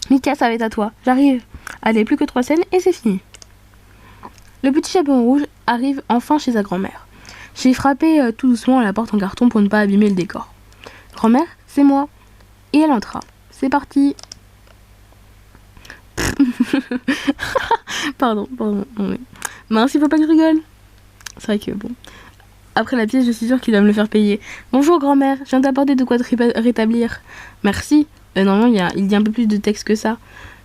Mika, ça va être à toi. J'arrive. Allez, plus que 3 scènes et c'est fini. Le petit chaperon rouge arrive enfin chez sa grand-mère. J'ai frappé tout doucement à la porte en carton pour ne pas abîmer le décor. Grand-mère, c'est moi. Et elle entra. C'est parti. pardon. Non, mais... Mince, il faut pas que je rigole. C'est vrai que bon. Après la pièce, je suis sûre qu'il va me le faire payer. Bonjour grand-mère, je viens t'apporter de quoi te rétablir. Merci. Normalement, il dit un peu plus de texte que ça.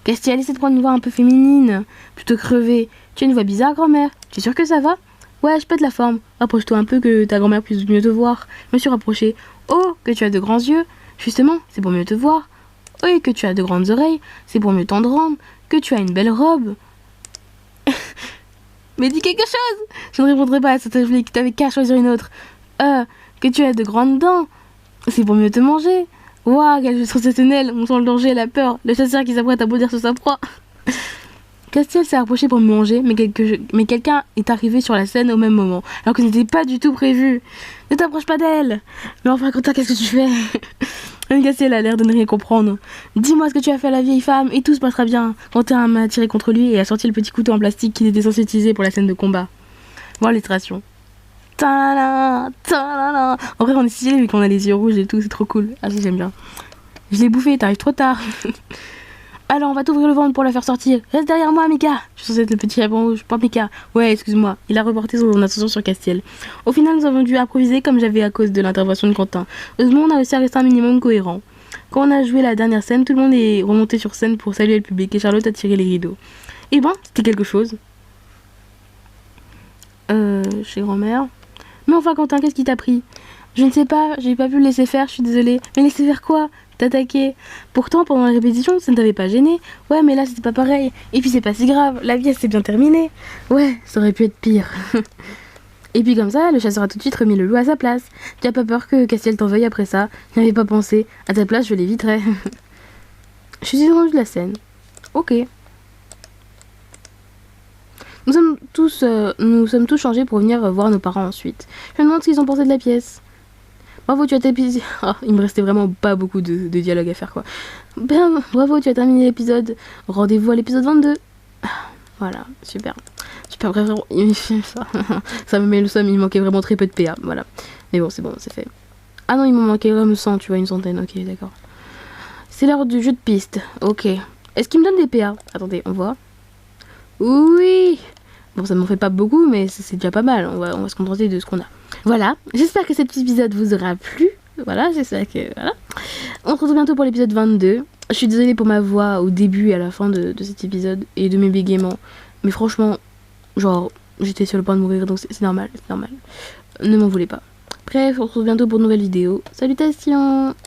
Castiel, essaie de prendre une voix un peu féminine. Plutôt crever. Tu as une voix bizarre, grand-mère. Tu es sûre que ça va? Ouais, je pète la forme. Rapproche-toi un peu que ta grand-mère puisse mieux te voir. Je me suis rapprochée. Oh, que tu as de grands yeux. Justement, c'est pour mieux te voir. Oh, et que tu as de grandes oreilles. C'est pour mieux t'entendre. Que tu as une belle robe. Mais dis quelque chose! Je ne répondrai pas à cette réplique, t'avais qu'à choisir une autre. Que tu as de grandes dents. C'est pour mieux te manger. Waouh, quel jeu sensationnel, on sent le danger et la peur. Le chasseur qui s'apprête à bondir sur sa proie. Castiel s'est approché pour me manger, mais quelqu'un est arrivé sur la scène au même moment, alors que ce n'était pas du tout prévu. Ne t'approche pas d'elle! Mais enfin, Quentin, qu'est-ce que tu fais? Castiel a l'air de ne rien comprendre. Dis-moi ce que tu as fait à la vieille femme et tout se passera bien. Quentin m'a tiré contre lui et a sorti le petit couteau en plastique qu'il était censé utiliser pour la scène de combat. Voir l'illustration. En vrai, on est stylé vu qu'on a les yeux rouges et tout, c'est trop cool. Ah, j'aime bien. Je l'ai bouffé, t'arrives trop tard. Alors, on va t'ouvrir le ventre pour la faire sortir. Reste derrière moi, Mika. Je suis censée être le petit chaperon rouge. Pas Mika. Ouais, excuse-moi. Il a reporté son attention sur Castiel. Au final, nous avons dû improviser comme j'avais à cause de l'intervention de Quentin. Heureusement, on a réussi à rester un minimum cohérent. Quand on a joué la dernière scène, tout le monde est remonté sur scène pour saluer le public et Charlotte a tiré les rideaux. Eh ben, c'était quelque chose. Chez grand-mère. Mais enfin, Quentin, qu'est-ce qui t'a pris? Je ne sais pas, j'ai pas pu le laisser faire, je suis désolée. Mais laisser faire quoi? T'attaquer. Pourtant, pendant la répétition, ça ne t'avait pas gêné. Ouais, mais là, c'était pas pareil. Et puis, c'est pas si grave. La pièce s'est bien terminée. Ouais, ça aurait pu être pire. Et puis, comme ça, le chasseur a tout de suite remis le loup à sa place. Tu as pas peur que Castiel t'en veuille après ça? Je n'y avais pas pensé. À ta place, je l'éviterais. Je suis rendue de la scène. Ok. Nous sommes tous changés pour venir voir nos parents ensuite. Je me demande ce qu'ils ont pensé de la pièce. Bravo, tu as terminé. Oh, il me restait vraiment pas beaucoup de dialogue à faire, quoi. Ben, bravo, tu as terminé l'épisode. Rendez-vous à l'épisode 22. Voilà, super. Super, vraiment. Ça me met le somme, il manquait vraiment très peu de PA. Voilà. Mais bon, c'est fait. Ah non, il m'en manquait comme 100, tu vois, une centaine. Ok, d'accord. C'est l'heure du jeu de piste. Ok. Est-ce qu'il me donne des PA? Attendez, on voit. Oui. Bon, ça m'en fait pas beaucoup, mais c'est déjà pas mal. On va se contenter de ce qu'on a. Voilà, j'espère que cet épisode vous aura plu. Voilà, j'espère que... Voilà. On se retrouve bientôt pour l'épisode 22. Je suis désolée pour ma voix au début et à la fin de cet épisode et de mes bégaiements. Mais franchement, genre, j'étais sur le point de mourir, donc c'est normal, c'est normal. Ne m'en voulez pas. Bref, on se retrouve bientôt pour une nouvelle vidéo. Salutations!